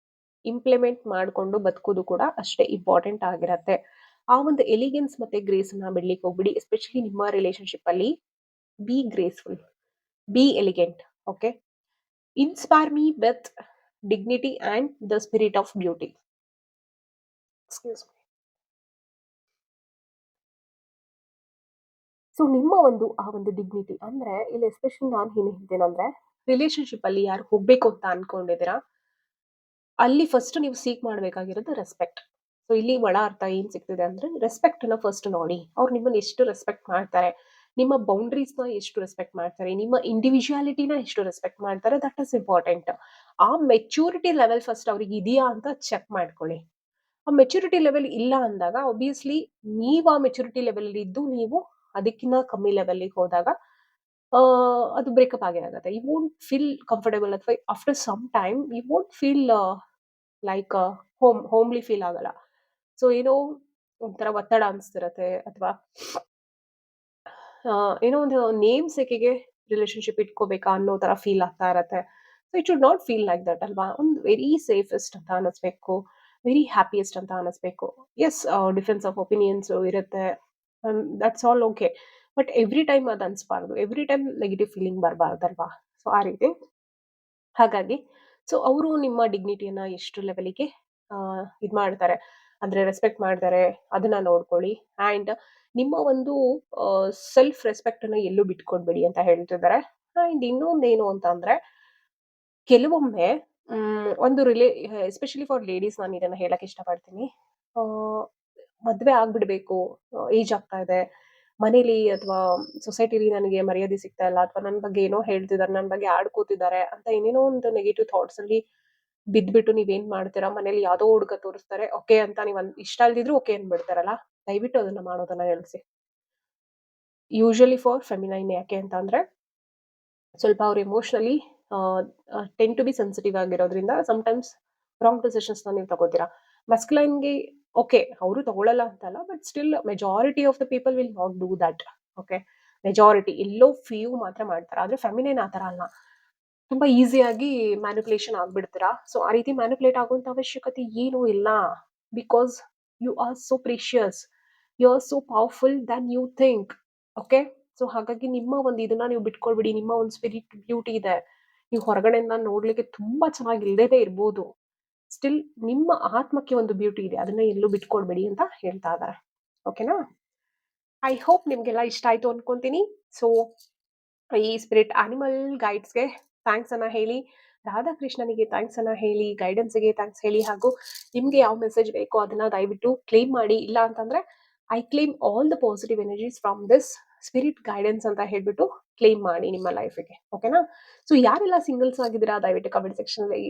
ಇಂಪ್ಲಿಮೆಂಟ್ ಮಾಡ್ಕೊಂಡು ಬದುಕೋದು ಕೂಡ ಅಷ್ಟೇ ಇಂಪಾರ್ಟೆಂಟ್ ಆಗಿರತ್ತೆ. ಆ ಒಂದು ಎಲಿಗೆನ್ಸ್ ಮತ್ತೆ ಗ್ರೇಸ್ ನ ಬಿಡ್ಲಿಕ್ಕೆ ಹೋಗ್ಬಿಡಿ. ಎಸ್ಪೆಷಲಿ ನಿಮ್ಮ ರಿಲೇಶನ್ಶಿಪ್ ಅಲ್ಲಿ B graceful, B elegant. Okay, inspire me with dignity and the spirit of beauty. Excuse me. So ನಿಮ್ಮ ಒಂದು ಆ ಒಂದು ಡಿಗ್ನಿಟಿ ಅಂದ್ರೆ ಇಲ್ಲಿ ಎಸ್ಪೆಷಲಿ ನಾನು ಏನ್ ಹೇಳ್ತೇನೆ ರಿಲೇಶನ್ಶಿಪ್ ಅಲ್ಲಿ ಯಾರು ಹೋಗ್ಬೇಕು ಅಂತ ಅನ್ಕೊಂಡಿದ್ದೀರಾ ಅಲ್ಲಿ ಫಸ್ಟ್ ನೀವು ಸೀಕ್ ಮಾಡಬೇಕಾಗಿರೋದು ರೆಸ್ಪೆಕ್ಟ್. ಸೊ ಇಲ್ಲಿ ಒಳ ಅರ್ಥ ಏನ್ ಸಿಗ್ತಿದೆ ಅಂದ್ರೆ ರೆಸ್ಪೆಕ್ಟ್ ನ ಫಸ್ಟ್ ನೋಡಿ. ಅವ್ರು ನಿಮ್ಮನ್ನ ಎಷ್ಟು ರೆಸ್ಪೆಕ್ಟ್ ಮಾಡ್ತಾರೆ, ನಿಮ್ಮ ಬೌಂಡ್ರೀಸ್ ನ ಎಷ್ಟು ರೆಸ್ಪೆಕ್ಟ್ ಮಾಡ್ತಾರೆ, ನಿಮ್ಮ ಇಂಡಿವಿಜುವಾಲಿಟಿನ ಎಷ್ಟು ರೆಸ್ಪೆಕ್ಟ್ ಮಾಡ್ತಾರೆ, ದಟ್ ಇಸ್ ಇಂಪಾರ್ಟೆಂಟ್. ಆ ಮೆಚೂರಿಟಿ ಲೆವೆಲ್ ಫಸ್ಟ್ ಅವ್ರಿಗೆ ಇದೆಯಾ ಅಂತ ಚೆಕ್ ಮಾಡ್ಕೊಳ್ಳಿ. ಆ ಮೆಚುರಿಟಿ ಲೆವೆಲ್ ಇಲ್ಲ ಅಂದಾಗ ಆಬ್ವಿಯಸ್ಲಿ ನೀವು ಆ ಮೆಚುರಿಟಿ ಲೆವೆಲ್ ಇದ್ದು ನೀವು ಅದಕ್ಕಿಂತ ಕಮ್ಮಿ ಲೆವೆಲ್ ಹೋದಾಗ ಅದು ಬ್ರೇಕಪ್ ಆಗೇ ಆಗುತ್ತೆ. ಯು ವೋಂಟ್ ಫೀಲ್ ಕಂಫರ್ಟಬಲ್ ಅಥವಾ after some time you won't feel like homely feel ಆಗಲ್ಲ. ಸೊ ಏನೋ ಒಂಥರ ಒತ್ತಡ ಅನಿಸ್ತಿರತ್ತೆ ಅಥವಾ ಏನೋ ಒಂದು ನೇಮ್ ಸೇಕೆಗೆ ರಿಲೇಶನ್ಶಿಪ್ ಇಟ್ಕೋಬೇಕಾ ಅನ್ನೋ ತರ ಫೀಲ್ ಆಗ್ತಾ ಇರತ್ತೆ. So it should not feel like that ಅಲ್ವಾ. ಒಂದು ವೆರಿ ಸೇಫೆಸ್ಟ್ ಅಂತ ಅನಿಸ್ಬೇಕು, ವೆರಿ ಹ್ಯಾಪಿಯೆಸ್ಟ್ ಅಂತ ಅನಿಸ್ಬೇಕು. ಎಸ್, ಡಿಫ್ರೆನ್ಸ್ ಆಫ್ ಒಪಿನಿಯನ್ಸ್ ಇರುತ್ತೆ, that's all okay. But every time ಅದು ಅನ್ಸ್ಬಾರ್ದು, ಎವ್ರಿ ಟೈಮ್ ನೆಗೆಟಿವ್ ಫೀಲಿಂಗ್ ಬರಬಾರ್ದಲ್ವಾ. ಸೊ ಆ ರೀತಿ ಹಾಗಾಗಿ ಸೊ ಅವರು ನಿಮ್ಮ ಡಿಗ್ನಿಟಿಯನ್ನ ಎಷ್ಟು ಲೆವೆಲಿಗೆ ಇದು ಮಾಡ್ತಾರೆ ಅಂದ್ರೆ ರೆಸ್ಪೆಕ್ಟ್ ಮಾಡ್ತಾರೆ ಅದನ್ನ ನೋಡ್ಕೊಳ್ಳಿ. ಆ್ಯಂಡ್ ನಿಮ್ಮ ಒಂದು ಸೆಲ್ಫ್ ರೆಸ್ಪೆಕ್ಟ್ ಅನ್ನ ಎಲ್ಲೂ ಬಿಟ್ಕೊಡ್ಬೇಡಿ ಅಂತ ಹೇಳ್ತಿದ್ದಾರೆ. ಆ್ಯಂಡ್ ಇನ್ನೊಂದೇನು ಅಂತ ಅಂದ್ರೆ ಕೆಲವೊಮ್ಮೆ ಒಂದು ಎಸ್ಪೆಷಲಿ ಫಾರ್ ಲೇಡೀಸ್ ನಾನು ಇದನ್ನ ಹೇಳಕ್ ಇಷ್ಟಪಡ್ತೀನಿ. ಮದ್ವೆ ಆಗ್ಬಿಡ್ಬೇಕು, ಏಜ್ ಆಗ್ತಾ ಇದೆ, ಮನೇಲಿ ಅಥವಾ ಸೊಸೈಟಿಲಿ ನನಗೆ ಮರ್ಯಾದೆ ಸಿಗ್ತಾ ಇಲ್ಲ ಅಥವಾ ನನ್ನ ಬಗ್ಗೆ ಏನೋ ಹೇಳ್ತಿದ್ದಾರೆ, ನನ್ನ ಬಗ್ಗೆ ಆಡ್ಕೋತಿದ್ದಾರೆ ಅಂತ ಏನೇನೋ ಒಂದು ನೆಗೆಟಿವ್ ಥಾಟ್ಸ್ ಅಲ್ಲಿ ಬಿದ್ಬಿಟ್ಟು ನೀವೇನ್ ಮಾಡ್ತೀರಾ, ಮನೇಲಿ ಯಾವ್ದೋ ಹುಡುಗ ತೋರಿಸ್ತಾರೆ ಓಕೆ ಅಂತ ನೀವ್ ಇಷ್ಟ ಅಲ್ದಿದ್ರು ಓಕೆ ಅಂದ್ಬಿಡ್ತಾರಲ್ಲ, ದಯವಿಟ್ಟು ಅದನ್ನ ಮಾಡೋದನ್ನ ನಿಲ್ಸಿ. ಯೂಶಲಿ ಫಾರ್ ಫೆಮಿನೈನ್ ಯಾಕೆ ಅಂತ ಅಂದ್ರೆ ಸ್ವಲ್ಪ ಅವ್ರು emotionally tend to be sensitive ಆಗಿರೋದ್ರಿಂದ ಸಮ್ಟೈಮ್ಸ್ ರಾಂಗ್ ಡಿಸಿಷನ್ಸ್ ನೀವು ತಗೋತೀರಾ. ಮಸ್ಕ್ಲೈನ್ಗೆ ಓಕೆ ಅವರು ತಗೊಳ್ಳಲ್ಲ ಅಂತಲ್ಲ, but still majority of the people will not do that. Okay, majority ಎಲ್ಲೋ ಫ್ಯೂ ಮಾತ್ರ ಮಾಡ್ತಾರೆ. ಆದ್ರೆ ಫೆಮಿನೈನ್ ಆ ತರ ಅಲ್ಲ, ತುಂಬಾ ಈಸಿಯಾಗಿ ಮ್ಯಾನಿಪುಲೇಷನ್ ಆಗ್ಬಿಡ್ತೀರಾ. ಸೊ ಆ ರೀತಿ ಮ್ಯಾನಿಪುಲೇಟ್ ಆಗುವಂತ ಅವಶ್ಯಕತೆ ಏನೂ ಇಲ್ಲ. Because you are so precious, you are so powerful than you think. Okay, so ಹಾಗಾಗಿ ನಿಮ್ಮ ಒಂದು ಇದನ್ನ ನೀವು ಬಿಟ್ಕೊಳ್ಬಿಡಿ. ನಿಮ್ಮ ಒಂದು ಸ್ಪಿರಿಟ್ ಬ್ಯೂಟಿ ಇದೆ, ನೀವು ಹೊರಗಡೆಯಿಂದ ನೋಡ್ಲಿಕ್ಕೆ ತುಂಬಾ ಚೆನ್ನಾಗಿ ಇಲ್ದೇನೆ ಇರ್ಬೋದು, ಸ್ಟಿಲ್ ನಿಮ್ಮ ಆತ್ಮಕ್ಕೆ ಒಂದು ಬ್ಯೂಟಿ ಇದೆ, ಅದನ್ನ ಎಲ್ಲೂ ಬಿಟ್ಕೊಡ್ಬೇಡಿ ಅಂತ ಹೇಳ್ತಾ ಇದ್ದಾರೆ. ಓಕೆನಾ? ಐ ಹೋಪ್ ನಿಮ್ಗೆಲ್ಲ ಇಷ್ಟ ಆಯ್ತು ಅನ್ಕೊಂತೀನಿ. ಸೊ ಈ ಸ್ಪಿರಿಟ್ ಆನಿಮಲ್ ಗೈಡ್ಸ್ಗೆ ಥ್ಯಾಂಕ್ಸ್ ಅನ್ನ ಹೇಳಿ, ರಾಧಾಕೃಷ್ಣನಿಗೆ ಥ್ಯಾಂಕ್ಸ್ ಅನ್ನ ಹೇಳಿ, ಗೈಡೆನ್ಸ್ಗೆ ಥ್ಯಾಂಕ್ಸ್ ಹೇಳಿ, ಹಾಗೂ ನಿಮ್ಗೆ ಯಾವ ಮೆಸೇಜ್ ಬೇಕೋ ಅದನ್ನ ದಯವಿಟ್ಟು ಕ್ಲೇಮ್ ಮಾಡಿ. ಇಲ್ಲ ಅಂತಂದ್ರೆ I claim all the positive energies from this spirit guidance ಅಂತ ಹೇಳ್ಬಿಟ್ಟು ಕ್ಲೇಮ್ ಮಾಡಿ ನಿಮ್ಮ ಲೈಫಿಗೆ. ಓಕೆನಾ? ಸೊ ಯಾರೆಲ್ಲ ಸಿಂಗಲ್ಸ್ ಆಗಿದ್ದೀರಾ ದಯವಿಟ್ಟು ಕಮೆಂಟ್ ಸೆಕ್ಷನ್ ಅಲ್ಲಿ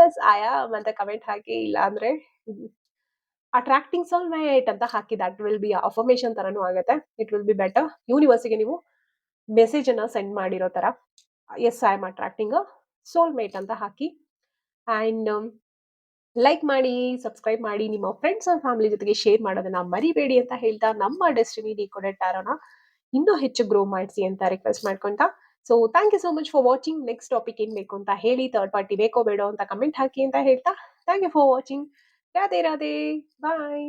ಎಸ್ ಐ ಆಮ್ ಅಂತ ಕಮೆಂಟ್ ಹಾಕಿ. ಇಲ್ಲ ಅಂದ್ರೆ ಅಟ್ರಾಕ್ಟಿಂಗ್ ಸೋಲ್ಮೇಟ್ ಅಂತ ಹಾಕಿ, ದಟ್ ವಿಲ್ ಬಿ ಅಫರ್ಮೇಶನ್ ತರನೂ ಆಗುತ್ತೆ. It will be better. ಯೂನಿವರ್ಸಿಗೆ ನೀವು ಮೆಸೇಜ್ ಅನ್ನ ಸೆಂಡ್ ಮಾಡಿರೋ ತರ yes I am attracting soulmate ಅಂತ ಹಾಕಿ. ಆ್ಯಂಡ್ ಲೈಕ್ ಮಾಡಿ, ಸಬ್ಸ್ಕ್ರೈಬ್ ಮಾಡಿ, ನಿಮ್ಮ ಫ್ರೆಂಡ್ಸ್ ಅಂಡ್ ಫ್ಯಾಮಿಲಿ ಜೊತೆಗೆ ಶೇರ್ ಮಾಡೋದನ್ನ ಮರಿಬೇಡಿ ಅಂತ ಹೇಳ್ತಾ ನಮ್ಮ ಡೆಸ್ಟಿನಿ ಡಿಕೋಡೆಡ್ ಟ್ಯಾರೋನ ಇನ್ನೂ ಹೆಚ್ಚು ಗ್ರೋ ಮಾಡಿಸಿ ಅಂತ ರಿಕ್ವೆಸ್ಟ್ ಮಾಡ್ಕೊಂತ. So thank you so much for watching. Next topic ಏನ್ ಬೇಕು ಅಂತ ಹೇಳಿ, ಥರ್ಡ್ ಪಾರ್ಟಿ ಬೇಕೋ ಬೇಡೋ ಅಂತ ಕಮೆಂಟ್ ಹಾಕಿ ಅಂತ ಹೇಳ್ತಾ thank you for watching. Radhe Radhe, bye.